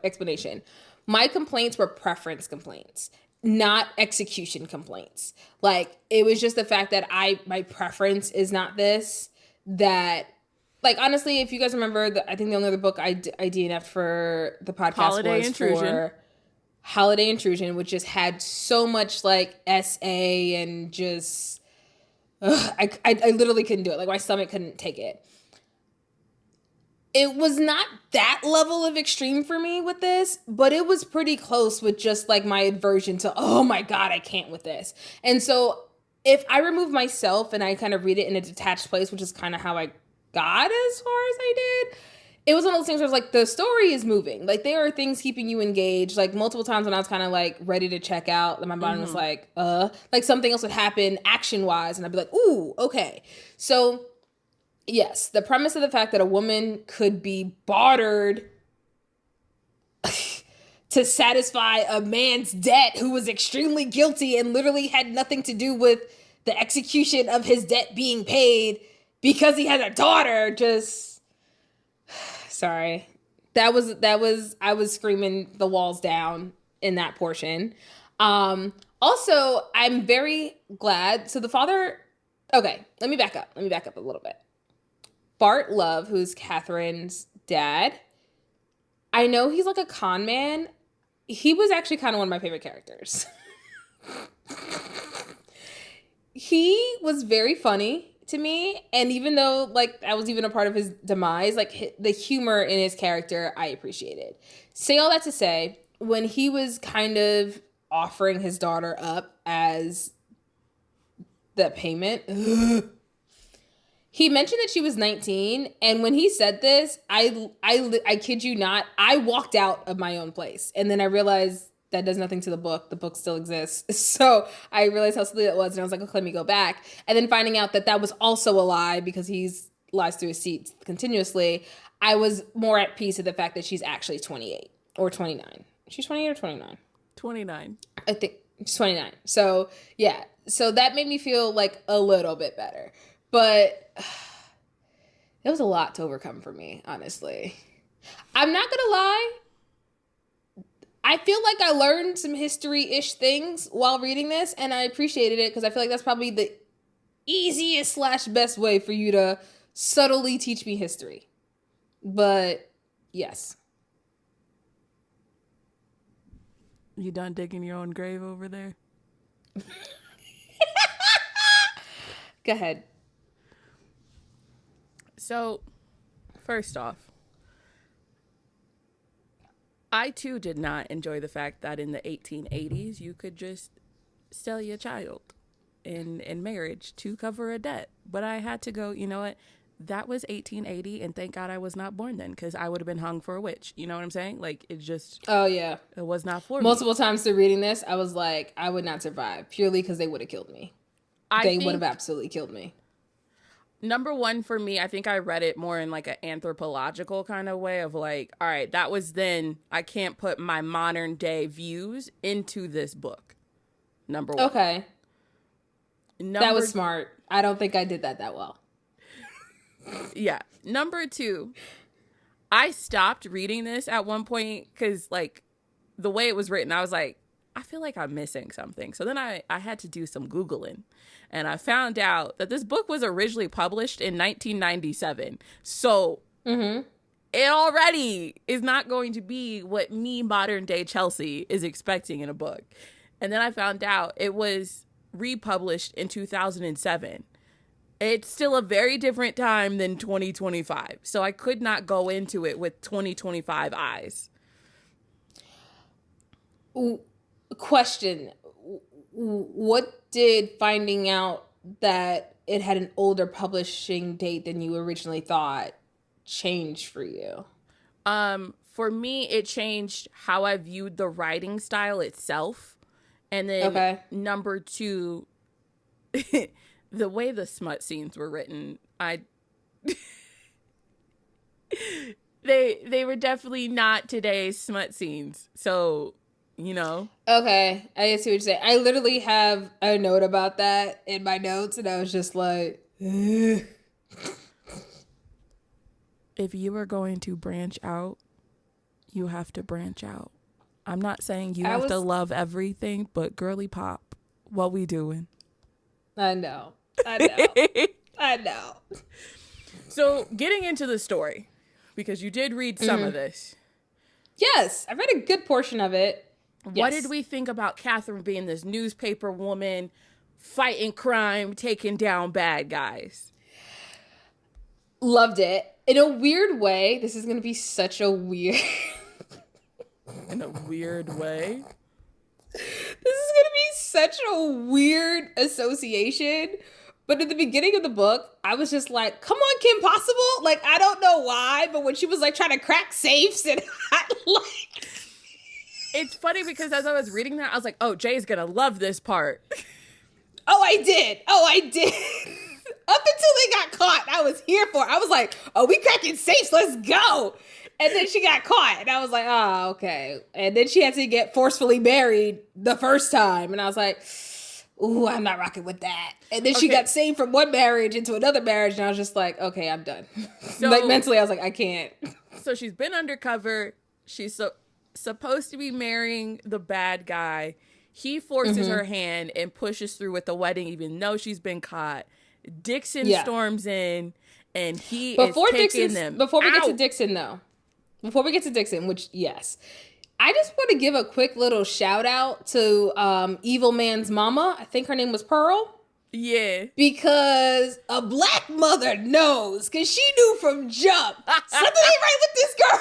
S1: explanation. My complaints were preference complaints, not execution complaints. Like, it was just the fact that my preference is not this, that, like, honestly, if you guys remember, I think the only other book I DNF'd for the podcast was for Holiday Intrusion, which just had so much, like, SA and just, I literally couldn't do it. Like, my stomach couldn't take it. It was not that level of extreme for me with this, but it was pretty close with just, like, my aversion to, oh my God, I can't with this. And so if I remove myself and I kind of read it in a detached place, which is kind of how I got as far as I did, it was one of those things where it's like, the story is moving. Like, there are things keeping you engaged. Like, multiple times when I was kind of, like, ready to check out, and my mind was like something else would happen action-wise, and I'd be like, ooh, okay. So, yes, the premise of the fact that a woman could be bartered to satisfy a man's debt who was extremely guilty and literally had nothing to do with the execution of his debt being paid because he had a daughter, just, sorry. That was, I was screaming the walls down in that portion. Also, I'm very glad, so the father, okay, let me back up a little bit. Bart Love, who's Catherine's dad, I know he's like a con man. He was actually kind of one of my favorite characters. He was very funny to me, and even though, like, I was even a part of his demise, like, the humor in his character I appreciated. Say all that to say, when he was kind of offering his daughter up as the payment, he mentioned that she was 19, and when he said this, I kid you not, I walked out of my own place, and then I realized that does nothing to the book. The book still exists. So I realized how silly that was, and I was like, okay, let me go back. And then finding out that was also a lie because he's lies through his seat continuously, I was more at peace with the fact that she's actually 28 or 29. She's 28 or 29?
S2: 29.
S1: I think she's 29. So, yeah. So that made me feel like a little bit better. But it was a lot to overcome for me, honestly. I'm not going to lie. I feel like I learned some history-ish things while reading this, and I appreciated it because I feel like that's probably the easiest / best way for you to subtly teach me history. But yes.
S2: You done digging your own grave over there?
S1: Go ahead.
S2: So, first off, I too did not enjoy the fact that in the 1880s you could just sell your child in marriage to cover a debt. But I had to go, you know what? That was 1880, and thank God I was not born then, because I would have been hung for a witch. You know what I'm saying? Like, it just...
S1: Oh, yeah.
S2: It was not for me.
S1: Multiple times through reading this, I was like, I would not survive, purely because they would have killed me. They would have absolutely killed me.
S2: Number one for me, I think I read it more in like an anthropological kind of way of like, all right, that was then. I can't put my modern day views into this book. Number one.
S1: Okay. That was smart. I don't think I did that well.
S2: Yeah. Number two, I stopped reading this at one point because like the way it was written, I was like, I feel like I'm missing something. So then I had to do some Googling, and I found out that this book was originally published in 1997. So it already is not going to be what me, modern day Chelsie, is expecting in a book. And then I found out it was republished in 2007. It's still a very different time than 2025. So I could not go into it with 2025 eyes.
S1: Question. What did finding out that it had an older publishing date than you originally thought change for you?
S2: For me, it changed how I viewed the writing style itself. And then number two, the way the smut scenes were written, they were definitely not today's smut scenes. So, you know.
S1: Okay, I see what you're saying. I literally have a note about that in my notes, and I was just like, ugh.
S2: If you are going to branch out, you have to branch out. I'm not saying you have to love everything, but girly pop, what we doing?
S1: I know. I know.
S2: So getting into the story, because you did read some of this.
S1: Yes, I read a good portion of it.
S2: What did we think about Catherine being this newspaper woman, fighting crime, taking down bad guys?
S1: Loved it. In a weird way, this is going to be such a weird...
S2: In a weird way?
S1: This is going to be such a weird association. But at the beginning of the book, I was just like, come on, Kim Possible. Like, I don't know why, but when she was like trying to crack safes and like...
S2: It's funny because as I was reading that, I was like, oh, Jay's going to love this part.
S1: Oh, I did. Up until they got caught, I was here for it. I was like, oh, we cracking safes. Let's go. And then she got caught. And I was like, oh, okay. And then she had to get forcefully married the first time. And I was like, ooh, I'm not rocking with that. And then she got saved from one marriage into another marriage. And I was just like, okay, I'm done. So, like mentally, I was like, I can't.
S2: So she's been undercover. She's supposed to be marrying the bad guy. He forces her hand and pushes through with the wedding, even though she's been caught. Dixon storms in, and he is taking them
S1: Before we get to Dixon, which, yes. I just want to give a quick little shout out to Evil Man's mama. I think her name was Pearl.
S2: Yeah.
S1: Because a black mother knows, because she knew from jump, something ain't right with this girl.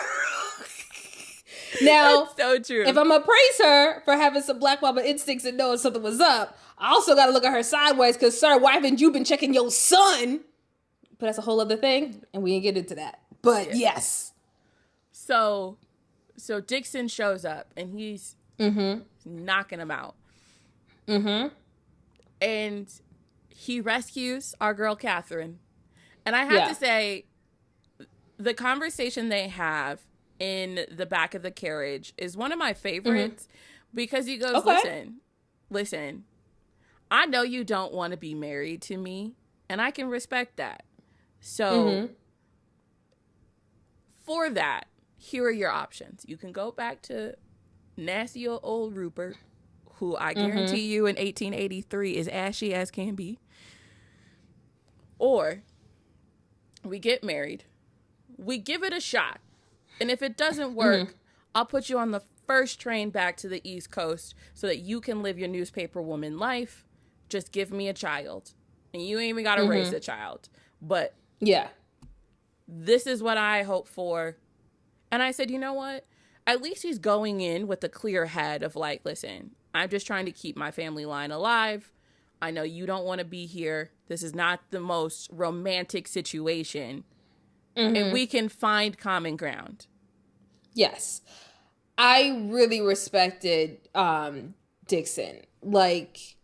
S1: Now,
S2: that's so true.
S1: If I'm going to praise her for having some black mama instincts and knowing something was up, I also got to look at her sideways because, sir, why haven't you been checking your son? But that's a whole other thing, and we ain't get into that. But yes.
S2: So Dixon shows up, and he's knocking him out. And he rescues our girl, Catherine. And I have to say, the conversation they have in the back of the carriage is one of my favorites because he goes, listen, I know you don't want to be married to me, and I can respect that. So for that, here are your options. You can go back to nasty old Rupert, who I guarantee you in 1883 is ashy as can be, or we get married, we give it a shot, and if it doesn't work, I'll put you on the first train back to the East Coast so that you can live your newspaper woman life. Just give me a child. And you ain't even got to raise a child. But
S1: yeah,
S2: this is what I hope for. And I said, you know what? At least he's going in with a clear head of like, listen, I'm just trying to keep my family line alive. I know you don't want to be here. This is not the most romantic situation. And we can find common ground.
S1: Yes. I really respected Dixon. Like,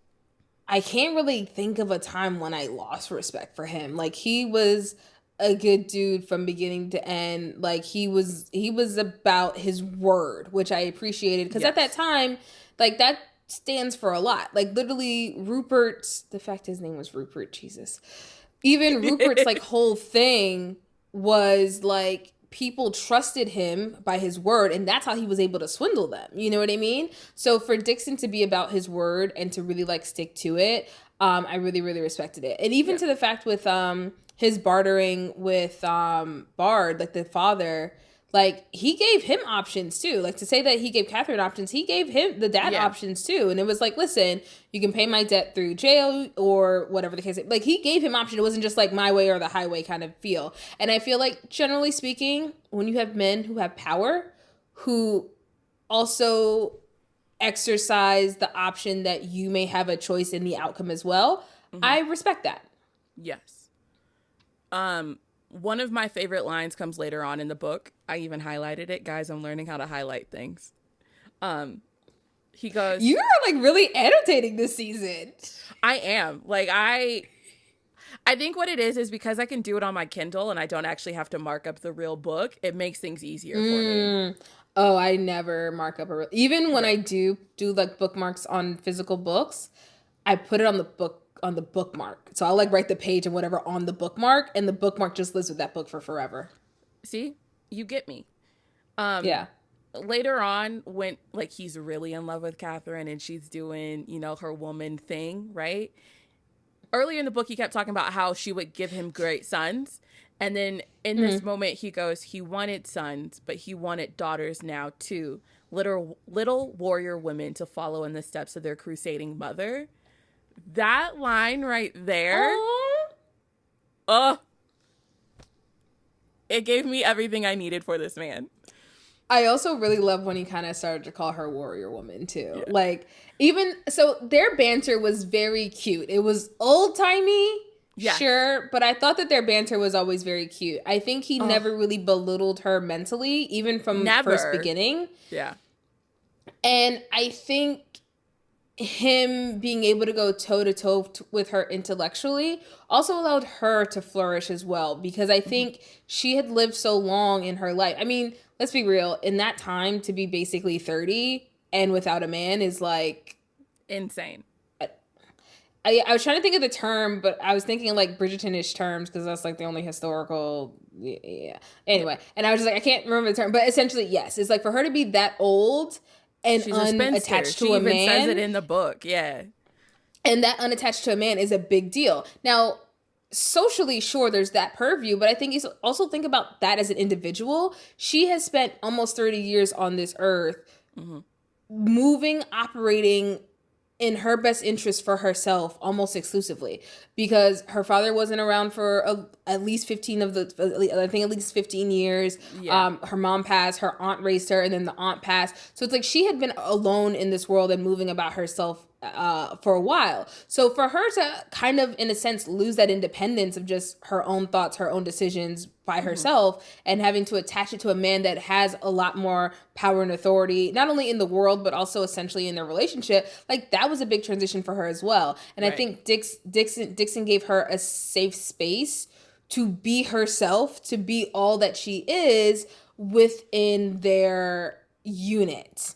S1: I can't really think of a time when I lost respect for him. Like, he was a good dude from beginning to end. Like, he was about his word, which I appreciated. Because at that time, like, that stands for a lot. Like, literally, the fact his name was Rupert, Jesus. Even Rupert's, like, whole thing was, like, people trusted him by his word, and that's how he was able to swindle them. You know what I mean? So for Dixon to be about his word and to really like stick to it, I really, really respected it. And even to the fact with his bartering with Bard, like the father, like he gave him options too. Like to say that he gave Catherine options, he gave him the dad options too. And it was like, listen, you can pay my debt through jail or whatever the case. Like he gave him option. It wasn't just like my way or the highway kind of feel. And I feel like generally speaking, when you have men who have power, who also exercise the option that you may have a choice in the outcome as well, I respect that.
S2: Yes. One of my favorite lines comes later on in the book. I even highlighted it. Guys, I'm learning how to highlight things. He goes,
S1: "You are like really annotating this season."
S2: I am. Like I think what it is because I can do it on my Kindle and I don't actually have to mark up the real book. It makes things easier for me.
S1: Oh, I never mark up even when I do like bookmarks on physical books, I put it on the bookmark. So I'll like write the page and whatever on the bookmark, and the bookmark just lives with that book for forever.
S2: See? You get me.
S1: Yeah.
S2: Later on, when like he's really in love with Catherine and she's doing, you know, her woman thing, right? Earlier in the book, he kept talking about how she would give him great sons. And then in this moment, he goes, he wanted sons, but he wanted daughters now too. Little warrior women to follow in the steps of their crusading mother. That line right there. It gave me everything I needed for this man.
S1: I also really love when he kind of started to call her warrior woman too. Yeah. Like even so their banter was very cute. It was old-timey, sure, but I thought that their banter was always very cute. I think he never really belittled her mentally, even from first beginning.
S2: Yeah.
S1: And I think him being able to go toe-to-toe with her intellectually also allowed her to flourish as well, because I think she had lived so long in her life. I mean, let's be real, in that time to be basically 30 and without a man is like
S2: insane.
S1: I was trying to think of the term, but I was thinking like Bridgerton-ish terms because that's like the only historical anyway, and I was just like, I can't remember the term, but essentially yes, it's like for her to be that old and
S2: she's
S1: unattached to a man. She
S2: even says it in the book, yeah.
S1: And that unattached to a man is a big deal. Now, socially, sure, there's that purview, but I think you also think about that as an individual. She has spent almost 30 years on this earth, moving, operating in her best interest for herself almost exclusively, because her father wasn't around for at least 15 years. Yeah. Her mom passed, her aunt raised her, and then the aunt passed. So it's like she had been alone in this world and moving about herself for a while. So for her to kind of, in a sense, lose that independence of just her own thoughts, her own decisions by herself, and having to attach it to a man that has a lot more power and authority, not only in the world, but also essentially in their relationship, like that was a big transition for her as well. And I think Dixon gave her a safe space to be herself, to be all that she is within their unit.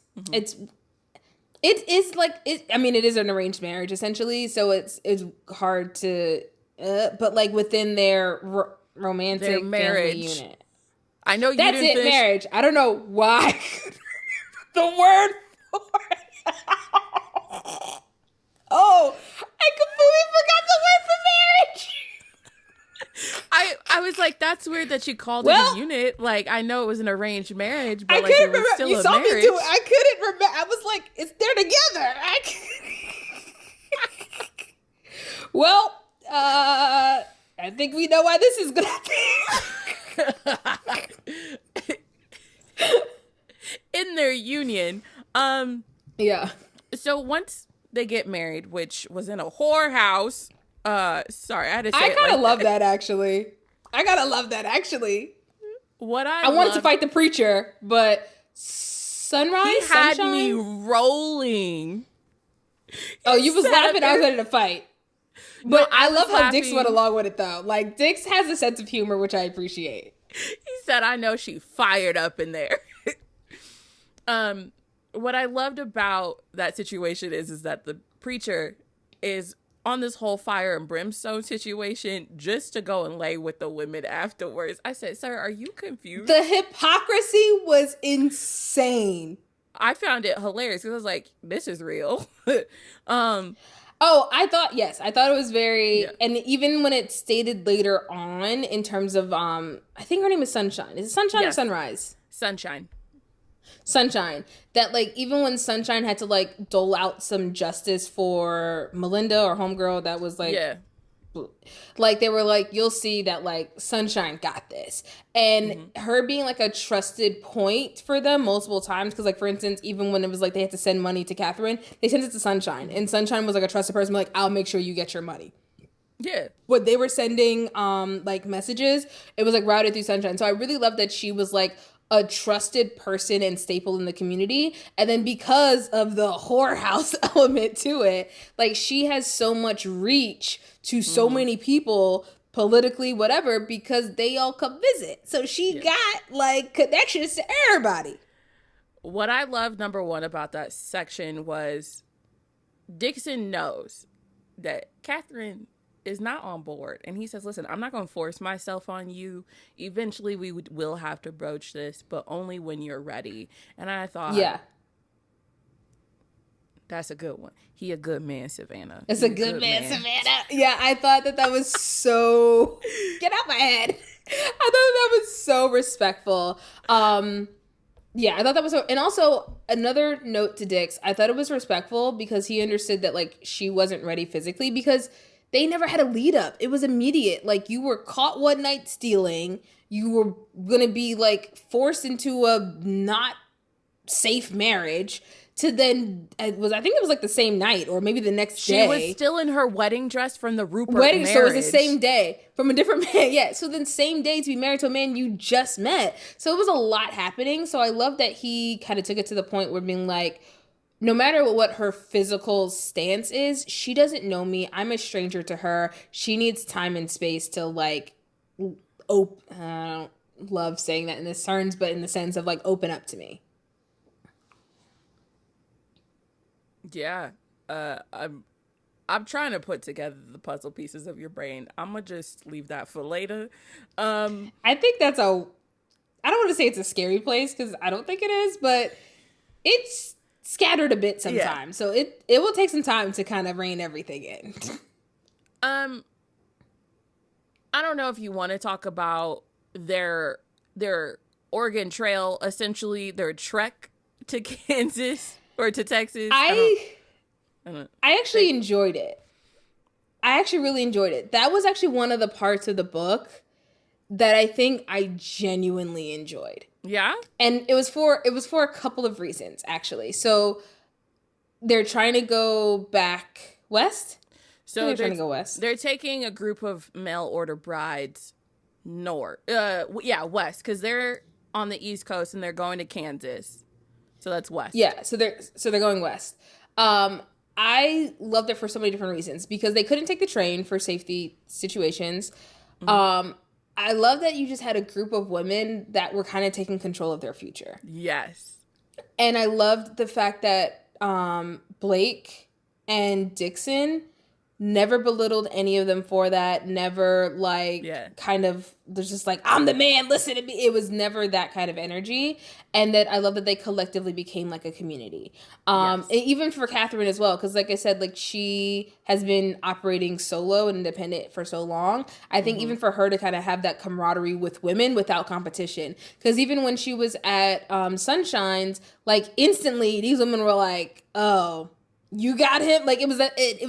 S1: It is like it. I mean, it is an arranged marriage essentially, so it's hard to, but like within their romantic
S2: marriage
S1: family unit.
S2: I know you
S1: that's
S2: didn't
S1: it. Marriage. I don't know why. The word for it. Oh, I completely forgot the word for marriage.
S2: I was like, that's weird that she called it
S1: Well,
S2: a unit. Like, I know it was an arranged marriage, but
S1: I
S2: like it
S1: couldn't
S2: was
S1: remember.
S2: still
S1: You
S2: a
S1: saw me
S2: marriage.
S1: do it. I couldn't remember. I was like, it's they're together. Well, I think we know why this is gonna be.
S2: In their union.
S1: Yeah.
S2: So once they get married, which was in a whorehouse. Sorry, I had to say
S1: I
S2: it
S1: kind of
S2: like
S1: love
S2: that.
S1: that actually. I gotta love that actually.
S2: What
S1: I wanted to fight the preacher, but
S2: he had
S1: sunshine.
S2: me rolling.
S1: Oh, you was
S2: sat up
S1: laughing. I was
S2: there-
S1: ready to fight.
S2: No,
S1: But I
S2: was
S1: love how Dix
S2: laughing.
S1: went along with it though. Like Dix has a sense of humor, which I appreciate.
S2: He said, "I know she fired up in there." What I loved about that situation is that the preacher is on this whole fire and brimstone situation just to go and lay with the women afterwards. I said, "Sir, are you confused?"
S1: The hypocrisy was insane.
S2: I found it hilarious because I was like, "This is real."
S1: Oh, I thought it was very,
S2: Yeah.
S1: and even when it stated later on in terms of I think her name is Sunshine. Is it Sunshine or
S2: Yes.
S1: Sunrise?
S2: Sunshine.
S1: Sunshine. That like even when Sunshine had to like dole out some justice for Melinda or Homegirl, that was like
S2: Yeah.
S1: like they were like, you'll see that like Sunshine got this, and her being like a trusted point for them multiple times, because like for instance, even when it was like they had to send money to Catherine, they sent it to Sunshine, and Sunshine was like a trusted person, like I'll make sure you get your money.
S2: Yeah.
S1: What they were sending like messages, it was like routed through Sunshine. So I really love that she was like a trusted person and staple in the community. And then because of the whorehouse element to it, like she has so much reach to so many people politically, whatever, because they all come visit. So she got like connections to everybody.
S2: What I loved, number one, about that section was Dixon knows that Catherine is not on board, and he says, listen, I'm not going to force myself on you. Eventually we will have to broach this, but only when you're ready. And I thought,
S1: Yeah.
S2: That's a good one. He a good man, Savannah.
S1: It's a good man, Savannah. Yeah, I thought that was so get out my head. I thought that was so respectful. Yeah, I thought that was so, and also another note to Dix, I thought it was respectful because he understood that like she wasn't ready physically, because they never had a lead up. It was immediate. Like you were caught one night stealing. You were gonna be like forced into a not safe marriage. To then I think it was like the same night or maybe the next day.
S2: She was still in her wedding dress from the Rupert
S1: wedding,
S2: marriage.
S1: so it was the same day from a different man. Yeah, so then same day to be married to a man you just met. So it was a lot happening. So I love that he kind of took it to the point where being like, no matter what her physical stance is, she doesn't know me. I'm a stranger to her. She needs time and space to like, I don't love saying that in this terms, but in the sense of like open up to me.
S2: Yeah. I'm trying to put together the puzzle pieces of your brain. I'm gonna just leave that for later.
S1: I think that's I don't want to say it's a scary place because I don't think it is, but it's scattered a bit sometimes. Yeah. So it will take some time to kind of rein everything in.
S2: I don't know if you want to talk about their Oregon Trail, essentially their trek to Kansas or to Texas.
S1: I actually enjoyed it. I actually really enjoyed it. That was actually one of the parts of the book that I think I genuinely enjoyed.
S2: Yeah?
S1: And it was for a couple of reasons, actually. So they're trying to go back west.
S2: So
S1: they're trying to go west.
S2: They're taking a group of mail order brides north. West, because they're on the East Coast and they're going to Kansas. So that's west.
S1: Yeah, so they're going west. I loved it for so many different reasons because they couldn't take the train for safety situations. Mm-hmm. I love that you just had a group of women that were kind of taking control of their future.
S2: Yes.
S1: And I loved the fact that Blake and Dixon never belittled any of them for that. Never like kind of, there's just like, I'm the man, listen to me. It was never that kind of energy. And that I love that they collectively became like a community. And even for Catherine as well, because like I said, like she has been operating solo and independent for so long. I think even for her to kind of have that camaraderie with women without competition, because even when she was at Sunshine's, like instantly these women were like, oh, you got him. Like it was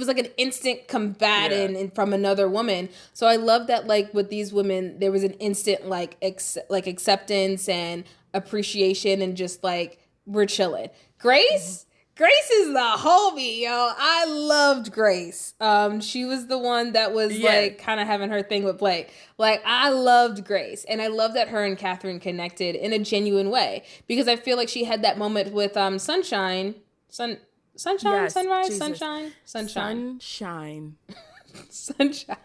S1: like an instant combatant and from another woman. So I love that like with these women there was an instant like acceptance and appreciation and just like we're chilling. Grace is the homie, yo. I loved Grace. She was the one that was like kind of having her thing with Blake. Like I loved Grace, and I love that her and Catherine connected in a genuine way, because I feel like she had that moment with Sunshine. Sunshine,
S2: yes,
S1: sunrise,
S2: Jesus.
S1: Sunshine.
S2: Sunshine.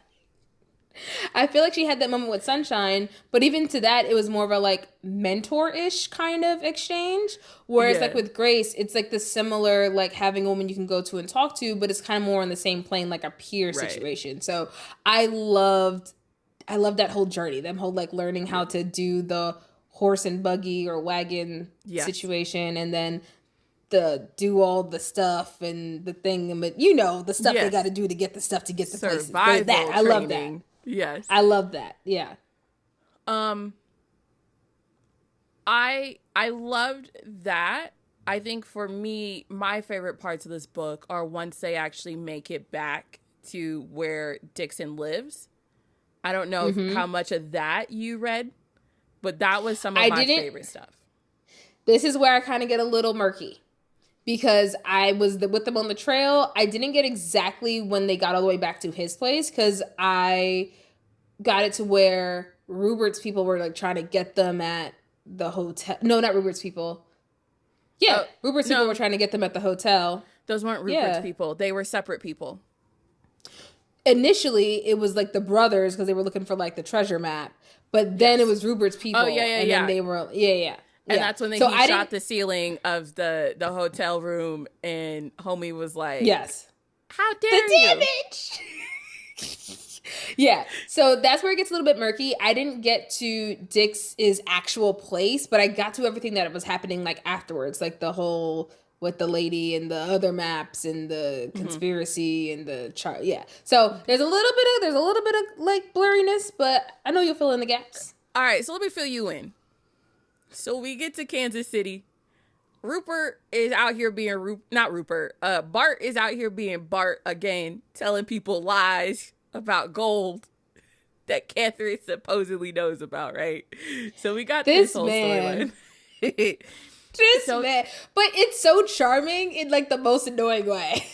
S1: I feel like she had that moment with Sunshine, but even to that, it was more of a like mentor-ish kind of exchange. Whereas like with Grace, it's like the similar like having a woman you can go to and talk to, but it's kind of more on the same plane, like a peer situation. So I loved that whole journey, them whole like learning how to do the horse and buggy or wagon situation, and then do all the stuff and the thing, but you know the stuff they got to do to get the stuff to get the places. That I love that.
S2: Yes,
S1: I love that. Yeah.
S2: I loved that. I think for me, my favorite parts of this book are once they actually make it back to where Dixon lives. I don't know how much of that you read, but that was some of my favorite stuff.
S1: This is where I kind of get a little murky, because I was with them on the trail. I didn't get exactly when they got all the way back to his place, because I got it to where Rupert's people were like trying to get them at the hotel. No, not Rupert's people. Yeah, Rupert's people were trying to get them at the hotel.
S2: Those weren't Rupert's people. They were separate people.
S1: Initially, it was like the brothers, because they were looking for like the treasure map. But then it was Rupert's people.
S2: Oh, yeah.
S1: And then they were,
S2: And that's when he shot the ceiling of the hotel room, and homie was like,
S1: yes,
S2: how dare you?
S1: Damage! Yeah, so that's where it gets a little bit murky. I didn't get to Dix's actual place, but I got to everything that was happening like afterwards, like the whole with the lady and the other maps and the conspiracy and the chart. Yeah, so there's a little bit of like blurriness, but I know you'll fill in the gaps.
S2: All right, so let me fill you in. So we get to Kansas City. Rupert is out here being Bart is out here being Bart again, telling people lies about gold that Catherine supposedly knows about, right? So we got this whole storyline.
S1: Man. But it's so charming in like the most annoying way.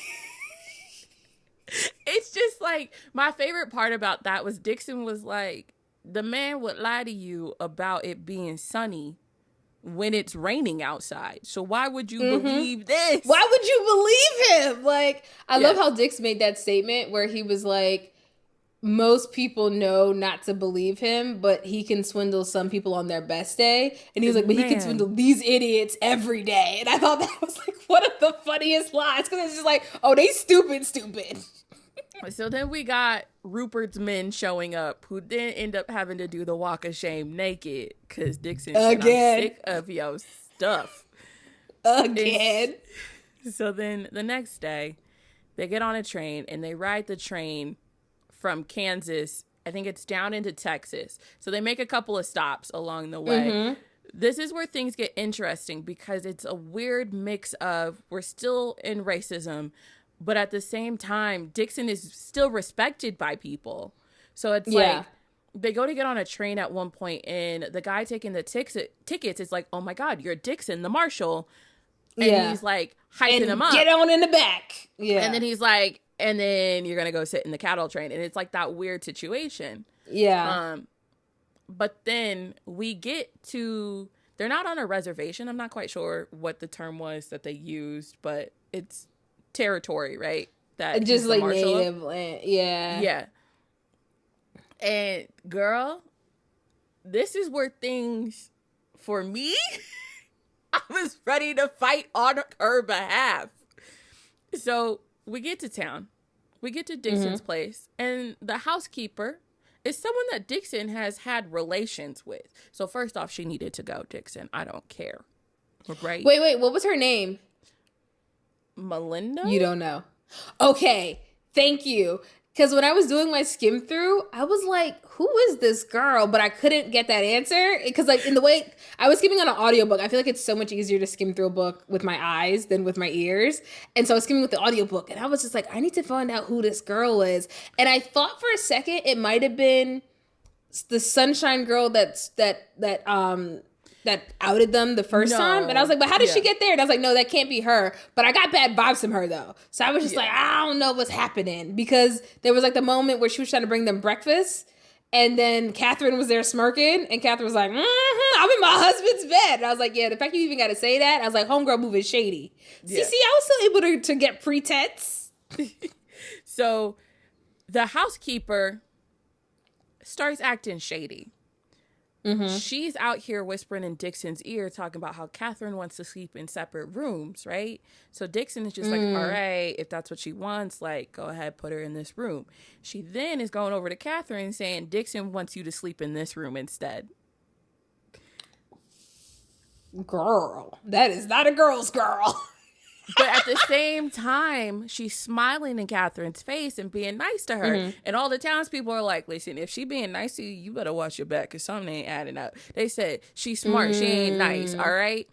S2: It's just like, my favorite part about that was Dixon was like, the man would lie to you about it being sunny when it's raining outside. So why would you believe this?
S1: Why would you believe him? Like, I love how Dix made that statement where he was like, most people know not to believe him, but he can swindle some people on their best day. And he was like, but he can swindle these idiots every day. And I thought that was like one of the funniest lines, because it's just like, oh, they stupid.
S2: So then we got Rupert's men showing up, who then end up having to do the walk of shame naked, because Dixon said, I'm sick of your stuff.
S1: Again.
S2: So then the next day, they get on a train, and they ride the train from Kansas, I think it's down into Texas. So they make a couple of stops along the way. This is where things get interesting, because it's a weird mix of, we're still in racism, but at the same time, Dixon is still respected by people. So it's like, they go to get on a train at one point, and the guy taking the tickets is like, oh my God, you're Dixon, the marshal. And he's like hyping him up.
S1: Get on in the back. Yeah.
S2: And then he's like, and then you're going to go sit in the cattle train. And it's like that weird situation.
S1: Yeah.
S2: But then we get to, they're not on a reservation. I'm not quite sure what the term was that they used, but it's territory, right? That
S1: just like native land. Yeah.
S2: Yeah. And girl, this is where things, for me, I was ready to fight on her behalf. So we get to town. We get to Dixon's place, and the housekeeper is someone that Dixon has had relations with. So first off, she needed to go, Dixon. I don't care. Right?
S1: Wait. What was her name?
S2: Melinda?
S1: You don't know. Okay. Thank you. Because when I was doing my skim through, I was like, who is this girl? But I couldn't get that answer. Because like in the way I was skimming on an audiobook, I feel like it's so much easier to skim through a book with my eyes than with my ears. And so I was skimming with the audiobook, and I was just like, I need to find out who this girl is. And I thought for a second it might have been the Sunshine Girl that outed them the first time. And I was like, but how did she get there? And I was like, no, that can't be her. But I got bad vibes from her though. So I was just like, I don't know what's happening. Because there was like the moment where she was trying to bring them breakfast. And then Catherine was there smirking. And Catherine was like, I'm in my husband's bed. And I was like, yeah, the fact you even got to say that. I was like, homegirl moving shady. Yeah. See, I was still able to get pretense.
S2: So the housekeeper starts acting shady. She's out here whispering in Dixon's ear, talking about how Catherine wants to sleep in separate rooms, right? So Dixon is just like, all right, if that's what she wants, like, go ahead, put her in this room. She then is going over to Catherine saying, Dixon wants you to sleep in this room instead.
S1: Girl, that is not a girl's girl.
S2: But at the same time, she's smiling in Catherine's face and being nice to her. And all the townspeople are like, listen, if she being nice to you, you better watch your back because something ain't adding up. They said, she's smart. She ain't nice. All right.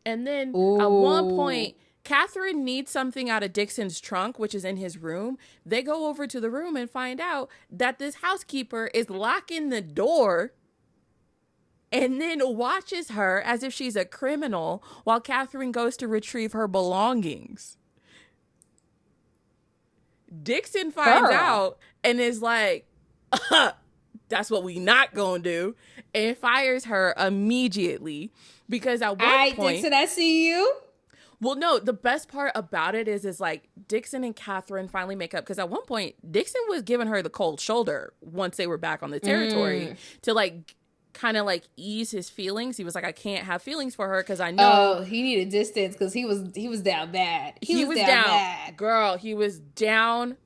S2: And then at one point, Catherine needs something out of Dixon's trunk, which is in his room. They go over to the room and find out that this housekeeper is locking the door and then watches her as if she's a criminal while Catherine goes to retrieve her belongings. Dixon finds out and is like, that's what we not gonna do, and fires her immediately because at one point...
S1: Dixon, I see you.
S2: Well, no, the best part about it is like Dixon and Catherine finally make up because at one point, Dixon was giving her the cold shoulder once they were back on the territory to like... kind of like ease his feelings. He was like, I can't have feelings for her because I know
S1: he needed distance because he was down bad. He was down bad.
S2: Girl, he was down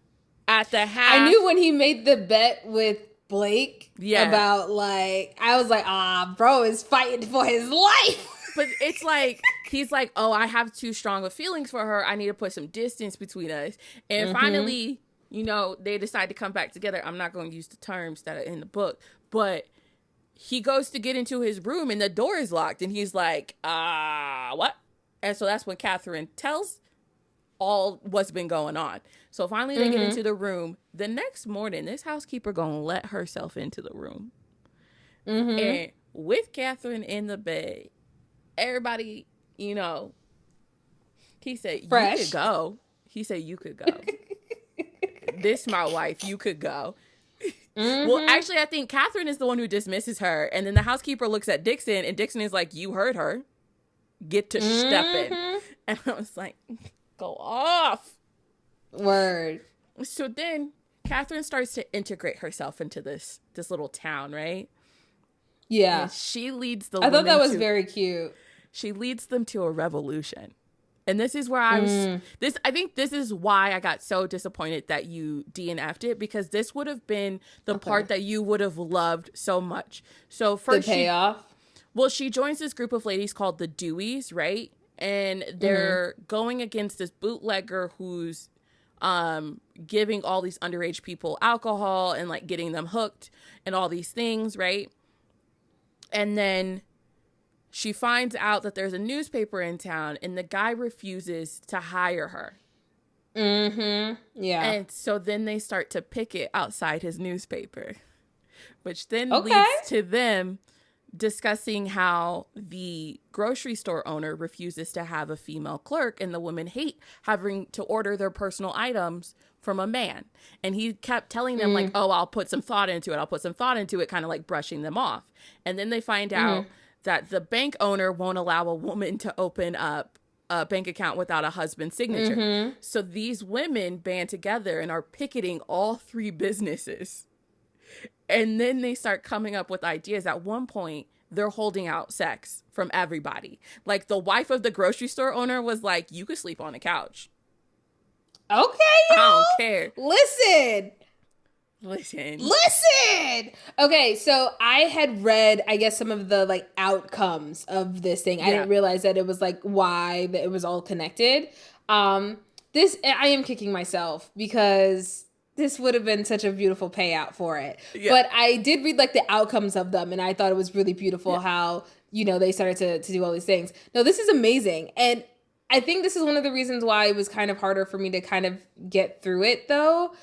S2: at the half.
S1: I knew when he made the bet with Blake about like, I was like, bro is fighting for his life.
S2: But it's like, he's like, oh, I have too strong of feelings for her. I need to put some distance between us. And finally, you know, they decide to come back together. I'm not going to use the terms that are in the book, but he goes to get into his room and the door is locked and he's like, what? And so that's when Catherine tells all what's been going on. So finally they get into the room. The next morning, this housekeeper gonna let herself into the room. And with Catherine in the bed, everybody, you know, he said, you could go. He said, you could go. This my wife, you could go. Well, actually, I think Catherine is the one who dismisses her. And then the housekeeper looks at Dixon and Dixon is like, you heard her. Get to step in. And I was like, go off.
S1: Word.
S2: So then Catherine starts to integrate herself into this little town, right?
S1: Yeah.
S2: And she leads the
S1: I thought that was very cute.
S2: She leads them to a revolution. And this is where I was, I think this is why I got so disappointed that you DNF'd it, because this would have been the part that you would have loved so much. So first,
S1: the payoff.
S2: She joins this group of ladies called the Deweys, right? And they're going against this bootlegger who's giving all these underage people alcohol and like getting them hooked and all these things, right? And then she finds out that there's a newspaper in town and the guy refuses to hire her. Yeah. And so then they start to picket outside his newspaper, which then leads to them discussing how the grocery store owner refuses to have a female clerk and the women hate having to order their personal items from a man. And he kept telling them like, oh, I'll put some thought into it. I'll put some thought into it, kind of like brushing them off. And then they find out that the bank owner won't allow a woman to open up a bank account without a husband's signature. So these women band together and are picketing all three businesses. And then they start coming up with ideas. At one point, they're holding out sex from everybody. Like the wife of the grocery store owner was like, you could sleep on the couch.
S1: Okay,
S2: I
S1: y'all.
S2: don't care.
S1: Listen.
S2: Listen.
S1: Okay, so I had read, I guess, some of the like outcomes of this thing. I
S2: Yeah.
S1: didn't realize that it was like why that it was all connected. This I am kicking myself because this would have been such a beautiful payout for it.
S2: Yeah.
S1: But I did read like the outcomes of them, and I thought it was really beautiful how, you know, they started to do all these things. No, this is amazing. And I think this is one of the reasons why it was kind of harder for me to kind of get through it though.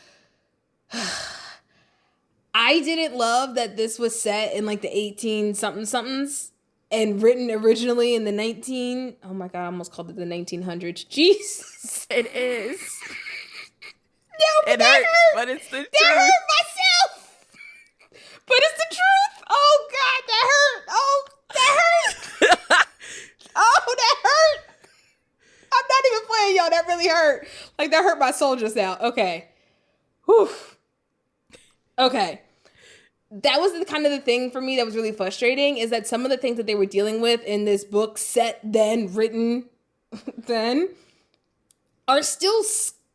S1: I didn't love that this was set in like the 18 something somethings and written originally in the 19, oh my God, I almost called it the 1900s. Jesus.
S2: It is.
S1: No, but
S2: It
S1: that
S2: hurts,
S1: hurt.
S2: but it's the
S1: That
S2: truth.
S1: hurt myself. But it's the truth. Oh God, that hurt. Oh, that hurt. Oh, that hurt. I'm not even playing, y'all. That really hurt. Like, that hurt my soul just now. Okay. Whew. Okay. That was the kind of the thing for me that was really frustrating, is that some of the things that they were dealing with in this book, set then, written then, are still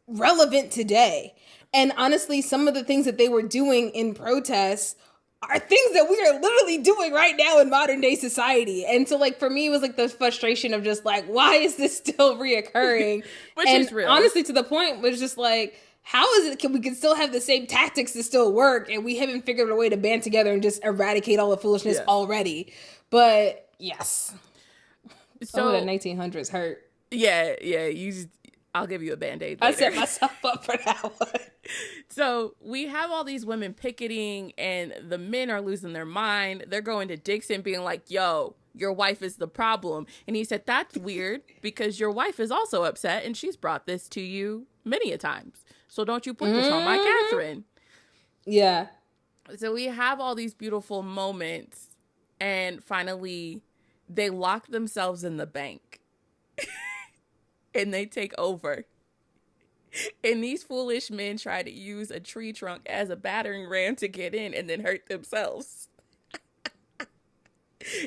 S1: relevant today. And honestly, some of the things that they were doing in protests are things that we are literally doing right now in modern day society. And so like for me, it was like the frustration of just like, why is this still reoccurring?
S2: Which
S1: and
S2: is real.
S1: honestly, to the point was just like, how is it we can still have the same tactics that still work, and we haven't figured a way to band together and just eradicate all the foolishness already? But yes.
S2: So
S1: the 1900s hurt.
S2: Yeah, I'll give you a Band-Aid later.
S1: I set myself up for that one.
S2: So we have all these women picketing, and the men are losing their mind. They're going to Dixon being like, yo, your wife is the problem. And he said, that's weird because your wife is also upset and she's brought this to you many a times. So don't you put this on my Catherine.
S1: Yeah.
S2: So we have all these beautiful moments, and finally they lock themselves in the bank and they take over. And these foolish men try to use a tree trunk as a battering ram to get in and then hurt themselves.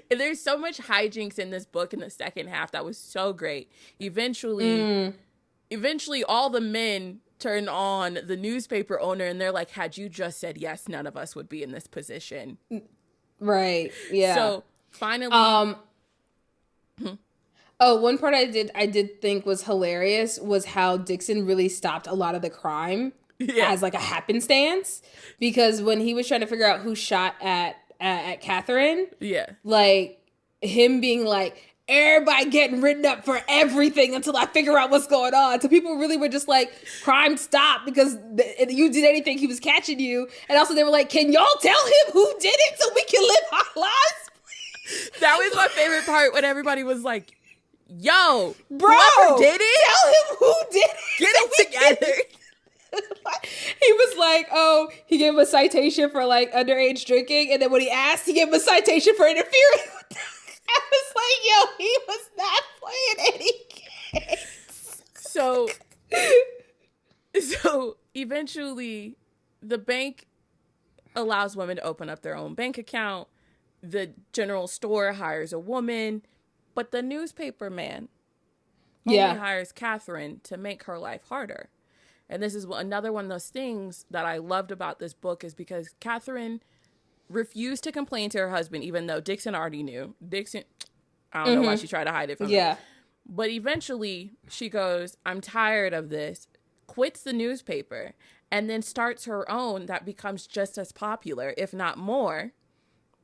S2: And there's so much hijinks in this book in the second half that was so great. Eventually all the men turn on the newspaper owner and they're like, had you just said yes, none of us would be in this position.
S1: Right. Yeah.
S2: So finally,
S1: one part I did think was hilarious was how Dixon really stopped a lot of the crime as like a happenstance, because when he was trying to figure out who shot at Catherine, like him being like, everybody getting written up for everything until I figure out what's going on. So people really were just like, crime stopped because you did anything, he was catching you. And also they were like, can y'all tell him who did it so we can live our lives, please?
S2: That was my favorite part, when everybody was like, yo,
S1: bro,
S2: whoever did it,
S1: tell him who did it.
S2: get it together.
S1: He was like, oh, he gave him a citation for like underage drinking, and then when he asked, he gave him a citation for interfering with that. I was like, yo, he was not playing any games.
S2: So eventually the bank allows women to open up their own bank account. The general store hires a woman, but the newspaper man only hires Catherine to make her life harder. And this is another one of those things that I loved about this book, is because Catherine refused to complain to her husband, even though Dixon already knew. Dixon, I don't know why she tried to hide it from him. But eventually she goes, I'm tired of this, quits the newspaper, and then starts her own that becomes just as popular, if not more.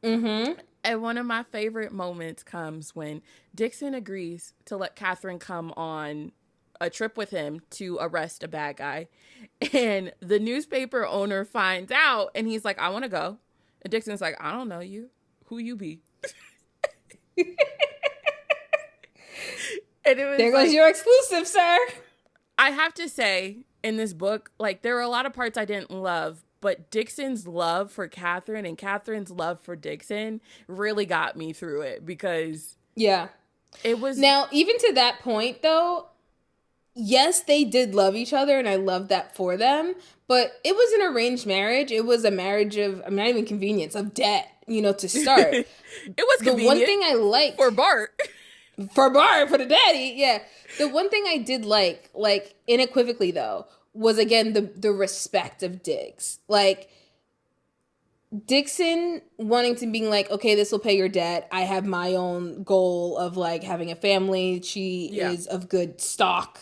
S2: And one of my favorite moments comes when Dixon agrees to let Catherine come on a trip with him to arrest a bad guy. And the newspaper owner finds out, and he's like, I want to go. And Dixon's like, I don't know you. Who you be? And it was
S1: there goes your exclusive, sir.
S2: I have to say, in this book, like, there were a lot of parts I didn't love, but Dixon's love for Catherine and Catherine's love for Dixon really got me through it, because it was...
S1: Now, even to that point, though, yes, they did love each other, and I love that for them, but it was an arranged marriage. It was a marriage of, I'm not even convenience, of debt, you know, to start.
S2: It was convenient.
S1: The one thing I liked...
S2: For Bart.
S1: For Bart, for the daddy, yeah. The one thing I did like unequivocally, though, was again the respect of Diggs. Like Dixon wanting to be like, okay, this will pay your debt. I have my own goal of like having a family. She is of good stock,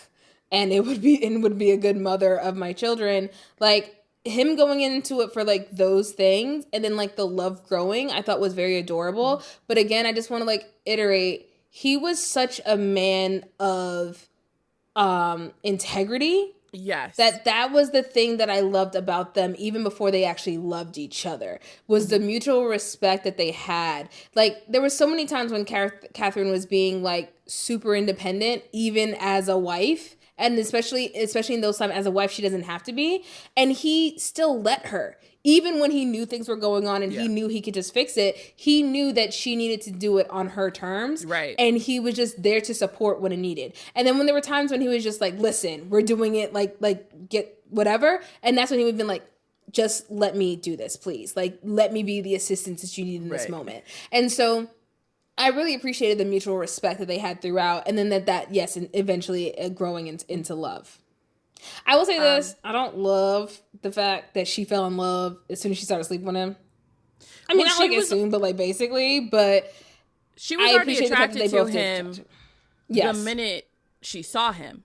S1: and it would be a good mother of my children. Like him going into it for like those things, and then like the love growing, I thought was very adorable. But again, I just want to like iterate, he was such a man of integrity.
S2: Yes.
S1: That was the thing that I loved about them even before they actually loved each other, was the mutual respect that they had. Like there were so many times when Catherine was being like super independent, even as a wife, and especially in those times as a wife, she doesn't have to be, and he still let her. Even when he knew things were going on and he knew he could just fix it, he knew that she needed to do it on her terms.
S2: Right.
S1: And he was just there to support when it needed. And then when there were times when he was just like, listen, we're doing it, like get whatever. And that's when he would have been like, just let me do this, please. Like, let me be the assistance that you need in this moment. And so I really appreciated the mutual respect that they had throughout. And then that yes, and eventually growing into love. I will say this, I don't love the fact that she fell in love as soon as she started sleeping with him. I mean, not like as soon, but like basically, but
S2: she was already attracted to him the minute she saw him.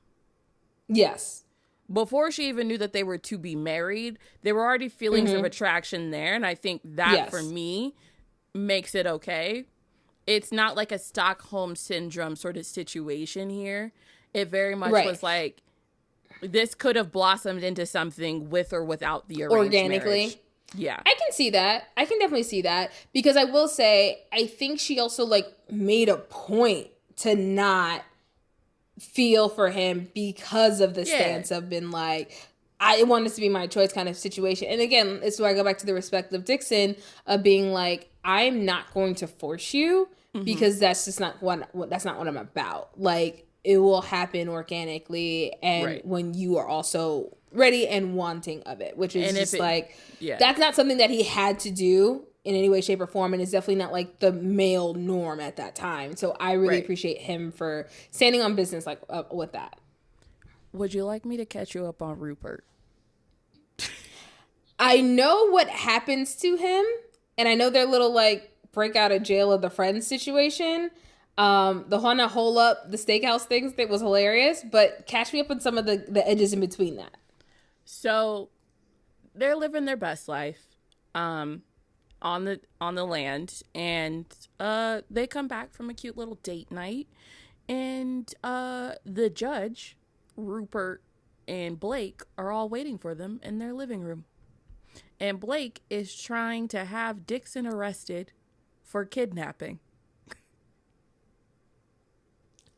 S1: Yes.
S2: Before she even knew that they were to be married, there were already feelings of attraction there, and I think that for me makes it okay. It's not like a Stockholm syndrome sort of situation here. It very much was like, this could have blossomed into something with or without the arranged
S1: organically
S2: marriage. Yeah.
S1: I can see that. I can definitely see that, because I will say, I think she also like made a point to not feel for him because of the stance of being like, I want this to be my choice kind of situation. And again, it's where I go back to the respect of Dixon of being like, I'm not going to force you because that's just not what I'm about. Like, it will happen organically, and when you are also ready and wanting of it, which is just that's not something that he had to do in any way, shape, or form, and it's definitely not like the male norm at that time. So I really appreciate him for standing on business like with that.
S2: Would you like me to catch you up on Rupert?
S1: I know what happens to him, and I know their little like break out of jail of the friends situation. The hole up the steakhouse things, that was hilarious, but catch me up on some of the edges in between that.
S2: So they're living their best life on the land, and they come back from a cute little date night, and the judge, Rupert, and Blake are all waiting for them in their living room, and Blake is trying to have Dixon arrested for kidnapping.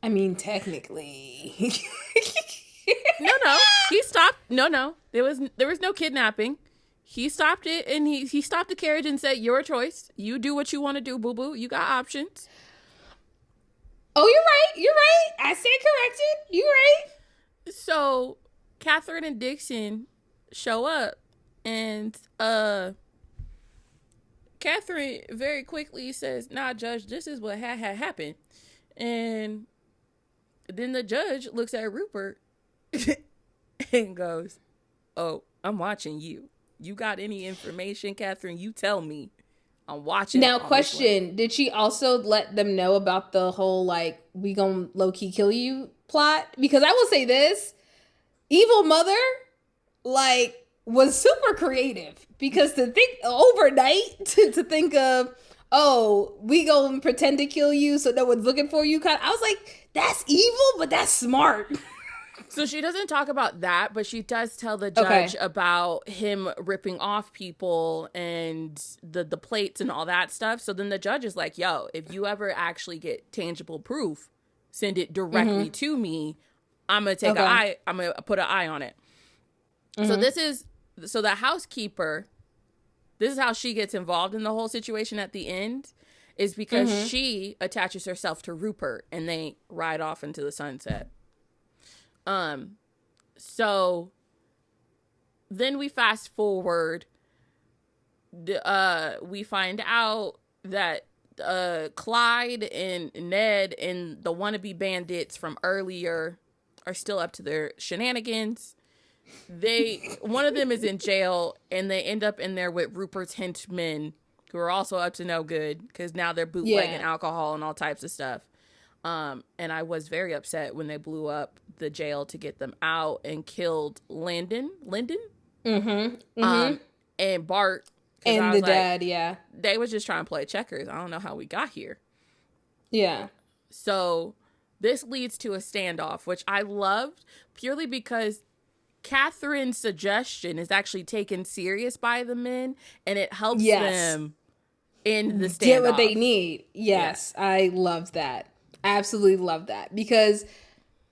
S1: I mean, technically.
S2: No. He stopped. No. There was no kidnapping. He stopped it, and he stopped the carriage and said, "Your choice. You do what you want to do, boo boo. You got options."
S1: Oh, you're right. I stand corrected. You're right.
S2: So Catherine and Dixon show up, and Catherine very quickly says, "Nah, Judge, this is what had happened." And then the judge looks at Rupert and goes, "Oh, I'm watching you. You got any information, Catherine? You tell me. I'm watching."
S1: Now, question, did she also let them know about the whole, like, we gonna low-key kill you plot? Because I will say this, Evil Mother, like, was super creative. Because to think overnight, to think of, oh, we gonna pretend to kill you so no one's looking for you. I was like, that's evil, but that's smart.
S2: So she doesn't talk about that, but she does tell the judge about him ripping off people and the plates and all that stuff. So then the judge is like, yo, if you ever actually get tangible proof, send it directly to me. I'm going to take I'm going to put an eye on it. So the housekeeper, this is how she gets involved in the whole situation at the end, is because she attaches herself to Rupert and they ride off into the sunset. So then we fast forward, we find out that, Clyde and Ned and the wannabe bandits from earlier are still up to their shenanigans. one of them is in jail, and they end up in there with Rupert's henchmen, who are also up to no good because now they're bootlegging alcohol and all types of stuff. And I was very upset when they blew up the jail to get them out and killed Linden, and Bart,
S1: and the dad. Yeah,
S2: they was just trying to play checkers. I don't know how we got here.
S1: Yeah.
S2: So this leads to a standoff, which I loved purely because Catherine's suggestion is actually taken serious by the men, and it helps them in the standoff.
S1: Get what they need. Yes, yeah. I loved that. Absolutely loved that. Because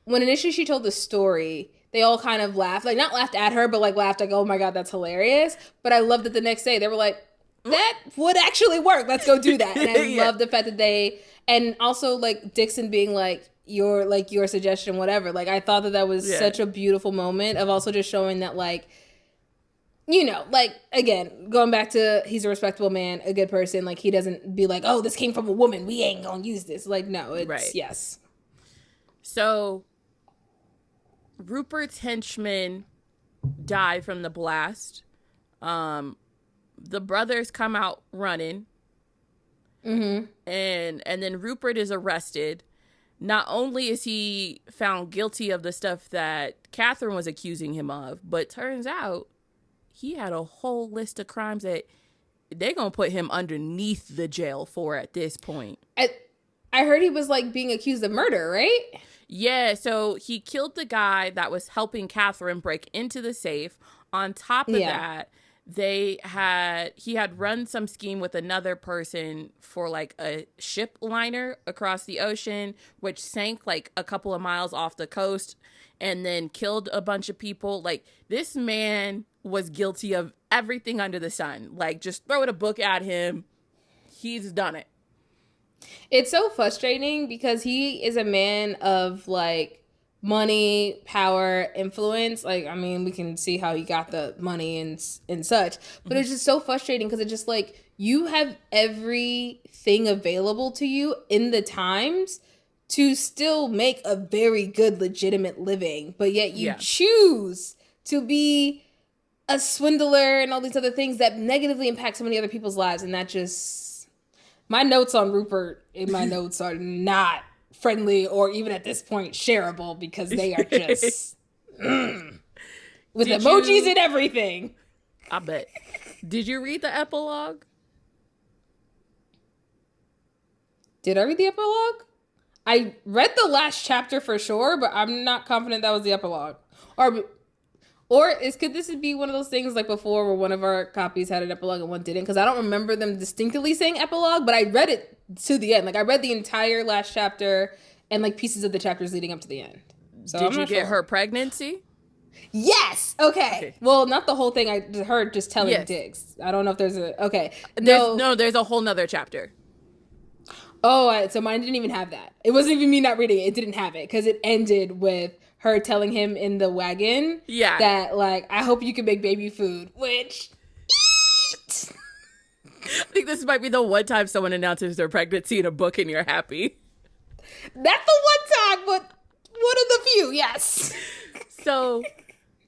S1: when initially she told the story, they all kind of laughed. Like, not laughed at her, but like laughed like, oh my God, that's hilarious. But I loved that the next day they were like, that would actually work. Let's go do that. And I love the fact that they, and also like Dixon being like, your suggestion, whatever. Like, I thought that was such a beautiful moment of also just showing that, like, you know, like, again, going back to he's a respectable man, a good person. Like, he doesn't be like, oh, this came from a woman, we ain't gonna use this. Like, no, it's yes.
S2: So Rupert's henchmen die from the blast. The brothers come out running. And then Rupert is arrested. Not only is he found guilty of the stuff that Catherine was accusing him of, but turns out he had a whole list of crimes that they're going to put him underneath the jail for at this point.
S1: I heard he was like being accused of murder, right?
S2: Yeah, so he killed the guy that was helping Catherine break into the safe. On top of that, he had run some scheme with another person for like a ship liner across the ocean, which sank like a couple of miles off the coast and then killed a bunch of people. Like, this man was guilty of everything under the sun. Like, just throw a book at him. He's done it.
S1: It's so frustrating because he is a man of like money, power, influence. Like, I mean, we can see how he got the money and such, but it's just so frustrating because it's just like, you have everything available to you in the times to still make a very good, legitimate living, but yet you choose to be a swindler and all these other things that negatively impact so many other people's lives. And that just, my notes on Rupert in my notes are not friendly or even at this point shareable because they are just with emojis and everything.
S2: I bet. Did you read the epilogue?
S1: Did I read the epilogue? I read the last chapter for sure, but I'm not confident that was the epilogue. Could this be one of those things like before where one of our copies had an epilogue and one didn't? Because I don't remember them distinctly saying epilogue, but I read it to the end. Like, I read the entire last chapter and like pieces of the chapters leading up to the end. So
S2: did you get her pregnancy?
S1: Yes. Okay. Well, not the whole thing. I heard just telling Diggs. I don't know if there's a... Okay.
S2: There's a whole nother chapter.
S1: Oh, so mine didn't even have that. It wasn't even me not reading it. It didn't have it because it ended with her telling him in the wagon that, like, I hope you can make baby food, which...
S2: I think this might be the one time someone announces their pregnancy in a book and you're happy.
S1: That's the one time, but one of the few, yes.
S2: So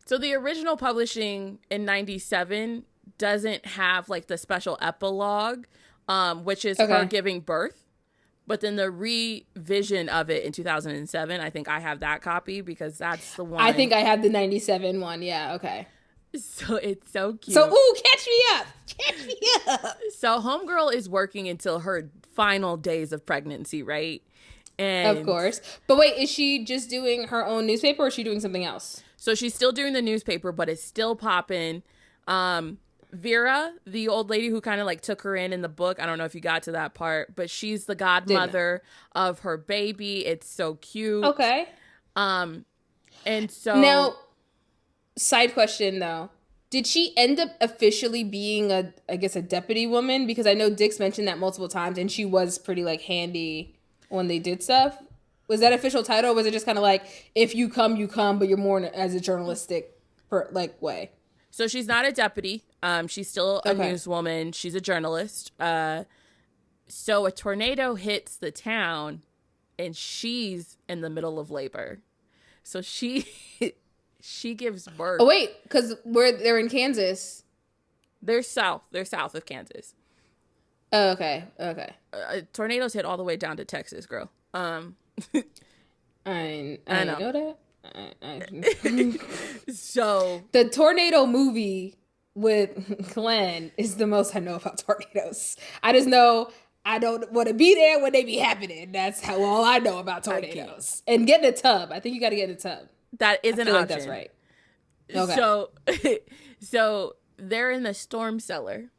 S2: the original publishing in 97 doesn't have, like, the special epilogue, which is her giving birth. But then the revision of it in 2007, I think I have that copy because that's the one.
S1: I think I have the 97 one. Yeah, okay.
S2: So it's so cute.
S1: So, catch me up. Catch me up.
S2: So Homegirl is working until her final days of pregnancy, right? And
S1: of course. But wait, is she just doing her own newspaper or is she doing something else?
S2: So she's still doing the newspaper, but it's still popping. Vera, the old lady who kind of like took her in the book, I don't know if you got to that part, but she's the godmother of her baby. It's so cute.
S1: Okay.
S2: And so
S1: now, side question though, did she end up officially being a deputy woman? Because I know Dix mentioned that multiple times, and she was pretty like handy when they did stuff. Was that official title, or was it just kind of like, if you come, you come, but you're more as a journalistic way?
S2: So she's not a deputy. She's still a newswoman. She's a journalist. So a tornado hits the town, and she's in the middle of labor. So she she gives birth.
S1: Oh wait, because they're in Kansas.
S2: They're south of Kansas.
S1: Oh, okay.
S2: Tornadoes hit all the way down to Texas, girl.
S1: I know that.
S2: So
S1: the tornado movie with Glenn is the most I know about tornadoes. I just know I don't want to be there when they be happening. That's how all I know about tornadoes. And get in a tub. I think you got to get in a tub.
S2: That is an option. Like
S1: that's right. Okay.
S2: So they're in the storm cellar.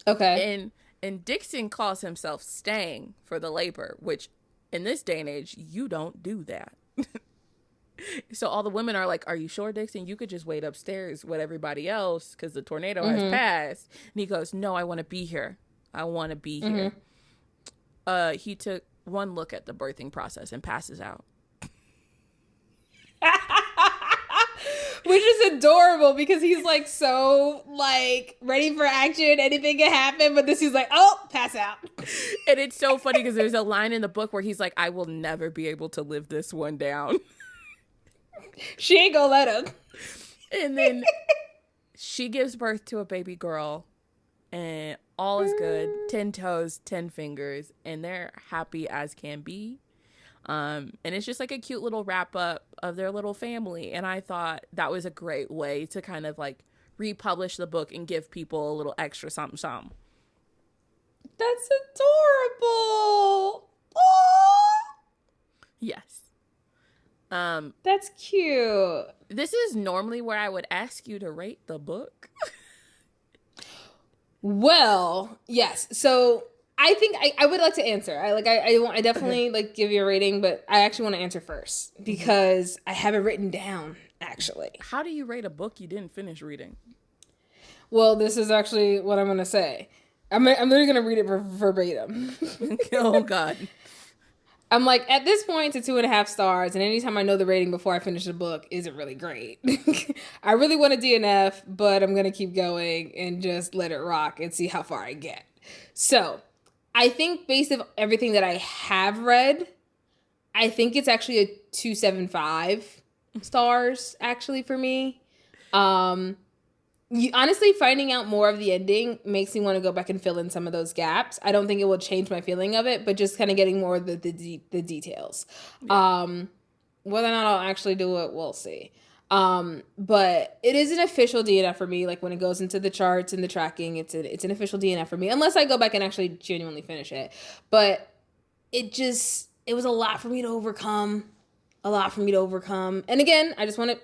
S1: Okay.
S2: And Dixon calls himself staying for the labor, which in this day and age, you don't do that. So all the women are like, are you sure, Dixon? You could just wait upstairs with everybody else because the tornado has passed. And he goes, no, I want to be here. I want to be here. He took one look at the birthing process and passes out.
S1: Which is adorable because he's like so like ready for action. Anything can happen. But this he's like, oh, pass out.
S2: And it's so funny because there's a line in the book where he's like, I will never be able to live this one down.
S1: She ain't gonna let him.
S2: And then she gives birth to a baby girl and all is good. 10 toes, 10 fingers, and they're happy as can be. And it's just like a cute little wrap up of their little family. And I thought that was a great way to kind of like republish the book and give people a little extra something.
S1: That's adorable. Aww.
S2: Yes.
S1: That's cute.
S2: This is normally where I would ask you to rate the book.
S1: Well, yes. So I think I would like to answer. I definitely like give you a rating, but I actually want to answer first because I have it written down actually.
S2: How do you rate a book you didn't finish reading?
S1: Well, this is actually what I'm going to say. I'm literally going to read it verbatim.
S2: Oh God.
S1: I'm like, at this point, it's 2.5 stars, and anytime I know the rating before I finish the book isn't really great. I really want a DNF, but I'm going to keep going and just let it rock and see how far I get. So, I think based on everything that I have read, I think it's actually a 2.75 stars, actually, for me. Honestly, finding out more of the ending makes me want to go back and fill in some of those gaps. I don't think it will change my feeling of it, but just kind of getting more of the details. Yeah. Whether or not I'll actually do it, we'll see. But it is an official DNF for me. Like when it goes into the charts and the tracking, it's an official DNF for me, unless I go back and actually genuinely finish it. But it was a lot for me to overcome. And again, I just want to.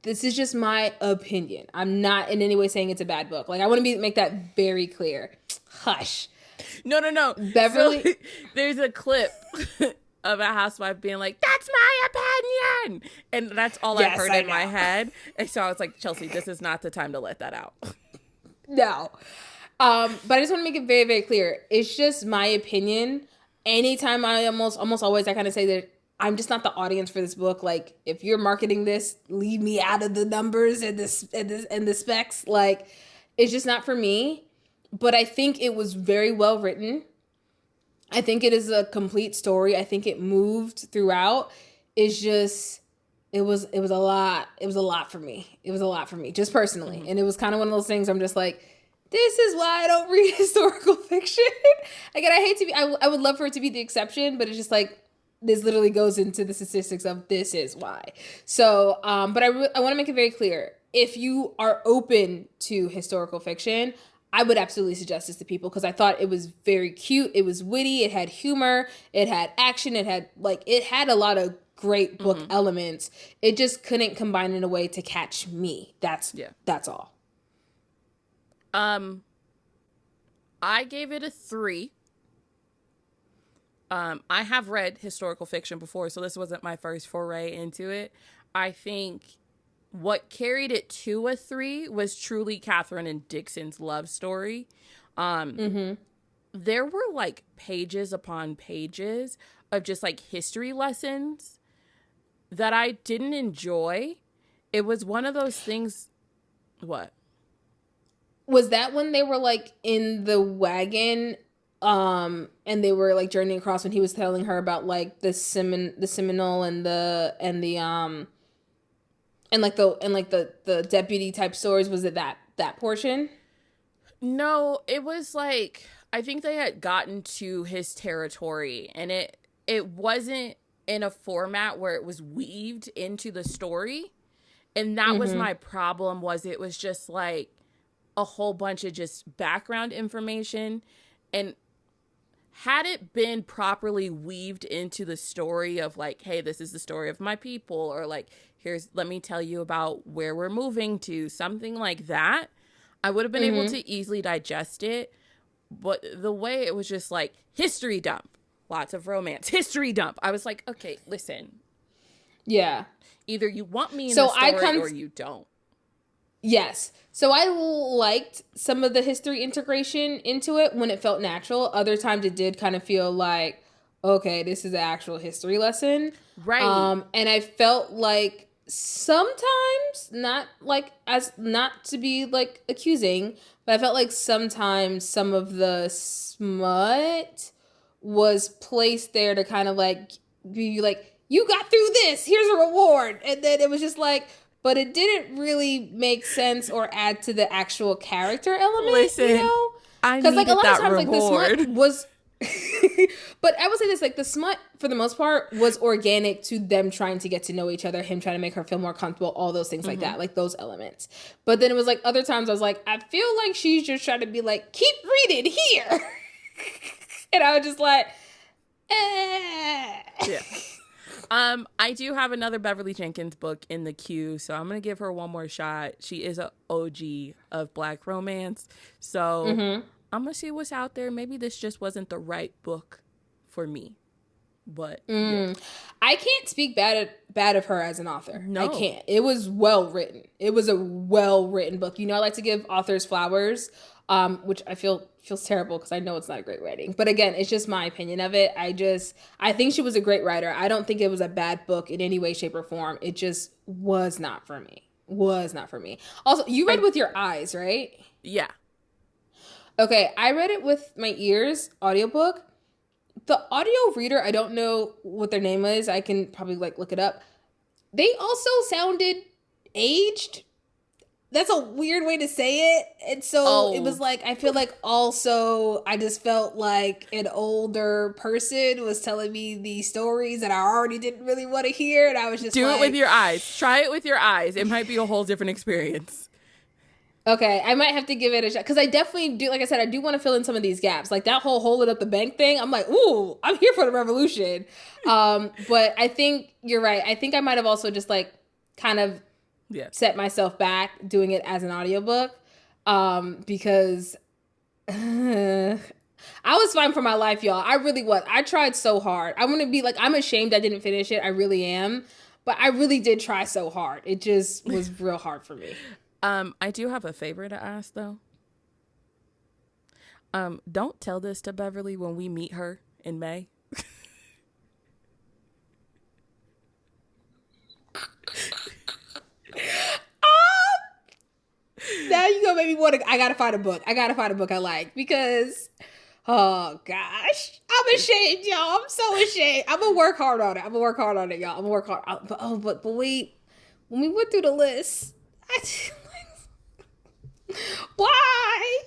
S1: This is just my opinion. I'm not in any way saying it's a bad book. Like, I want to make that very clear. Hush.
S2: No.
S1: Beverly.
S2: So, there's a clip of a housewife being like, that's my opinion. And that's all I heard in my head. And so I was like, Chelsie, this is not the time to let that out.
S1: No. But I just want to make it very, very clear. It's just my opinion. Anytime I almost always I kind of say that I'm just not the audience for this book. Like, if you're marketing this, leave me out of the numbers and the specs. Like, it's just not for me. But I think it was very well written. I think it is a complete story. I think it moved throughout. It's just, it was a lot. It was a lot for me. Just personally. And it was kind of one of those things I'm just like, this is why I don't read historical fiction. Again, I would love for it to be the exception, but it's just like, this literally goes into the statistics of this is why. So, but I want to make it very clear. If you are open to historical fiction, I would absolutely suggest this to people because I thought it was very cute. It was witty. It had humor. It had action. It had a lot of great book elements. It just couldn't combine in a way to catch me. That's all.
S2: I gave it a 3. I have read historical fiction before, so this wasn't my first foray into it. I think what carried it to a 3 was truly Catherine and Dixon's love story. There were like pages upon pages of just like history lessons that I didn't enjoy. It was one of those things. What?
S1: Was that when they were like in the wagon? And they were like journeying across when he was telling her about like the Seminole and the And the deputy type stories, was it that portion?
S2: No, it was like, I think they had gotten to his territory, and it wasn't in a format where it was weaved into the story. And that was my problem, was it was just like a whole bunch of just background information. And had it been properly weaved into the story of like, hey, this is the story of my people, or like, let me tell you about where we're moving to, something like that, I would have been able to easily digest it. But the way it was just like, history dump, lots of romance, history dump, I was like, okay, listen.
S1: Yeah.
S2: Either you want me in the story or you don't.
S1: Yes. So I liked some of the history integration into it when it felt natural. Other times it did kind of feel like, okay, this is an actual history lesson.
S2: Right.
S1: And I felt like sometimes, not to be like accusing, but I felt like sometimes some of the smut was placed there to kind of like be like, you got through this, here's a reward. And then it was just like, but it didn't really make sense or add to the actual character element.
S2: Listen,
S1: you know?
S2: I needed like a lot of times reward.
S1: Like the smut was but I would say this, like the smut for the most part was organic to them trying to get to know each other, him trying to make her feel more comfortable, all those things like that, like those elements. But then it was like other times I was like, I feel like she's just trying to be like, keep reading here. And I was just like,
S2: Yeah. I do have another Beverly Jenkins book in the queue, so I'm gonna give her one more shot. She is an OG of Black romance, so I'm gonna see what's out there. Maybe this just wasn't the right book for me, but yeah.
S1: I can't speak bad of her as an author.
S2: No.
S1: I can't. It was well written. It was a well written book. You know, I like to give authors flowers, which I feels terrible because I know it's not a great writing. But again, it's just my opinion of it. I think she was a great writer. I don't think it was a bad book in any way, shape, or form. It just was not for me. Also, you read with your eyes, right?
S2: Yeah.
S1: Okay, I read it with my ears, audiobook. The audio reader, I don't know what their name is. I can probably like look it up. They also sounded aged. That's a weird way to say it. And so it was like, I feel like also I just felt like an older person was telling me these stories that I already didn't really want to hear. And I was just
S2: Do it with your eyes. Try it with your eyes. It might be a whole different experience.
S1: Okay, I might have to give it a shot because I definitely do. Like I said, I do want to fill in some of these gaps. Like that whole hold it up the bank thing. I'm like, ooh, I'm here for the revolution. But I think you're right. I think I might have also just like kind of set myself back doing it as an audiobook because I was fighting for my life, y'all. I really was. I tried so hard. I want to be like, I'm ashamed I didn't finish it. I really am. But I really did try so hard. It just was real hard for me.
S2: I do have a favor to ask, though. Don't tell this to Beverly when we meet her in May.
S1: Now you gonna make me want to. I gotta find a book. I like because, oh gosh, I'm ashamed, y'all. I'm so ashamed. I'm gonna work hard on it. Y'all. I'm gonna work hard. But wait, when we went through the list, why?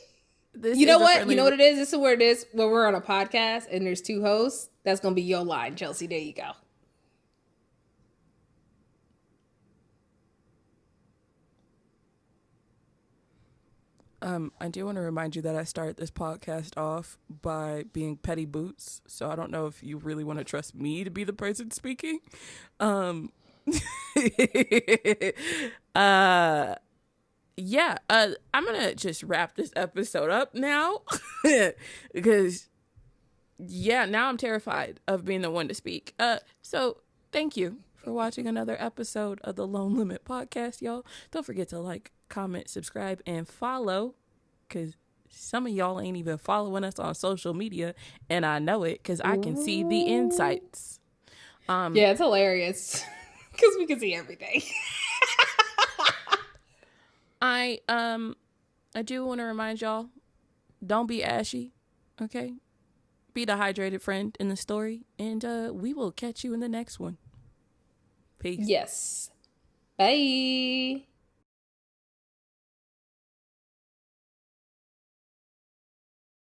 S1: You know what? You know what it is? This is where it is when we're on a podcast and there's two hosts. That's going to be your line, Chelsie. There you go.
S2: I do want to remind you that I started this podcast off by being Petty Boots. So I don't know if you really want to trust me to be the person speaking. Yeah, I'm gonna just wrap this episode up now because now I'm terrified of being the one to speak. So thank you for watching another episode of the Lone Limit Podcast, y'all. Don't forget to like, comment, subscribe, and follow, because some of y'all ain't even following us on social media, and I know it because I can see the insights.
S1: Yeah, it's hilarious because we can see everything.
S2: I do want to remind y'all, don't be ashy, okay? Be the hydrated friend in the story, and we will catch you in the next one. Peace.
S1: Yes. Bye.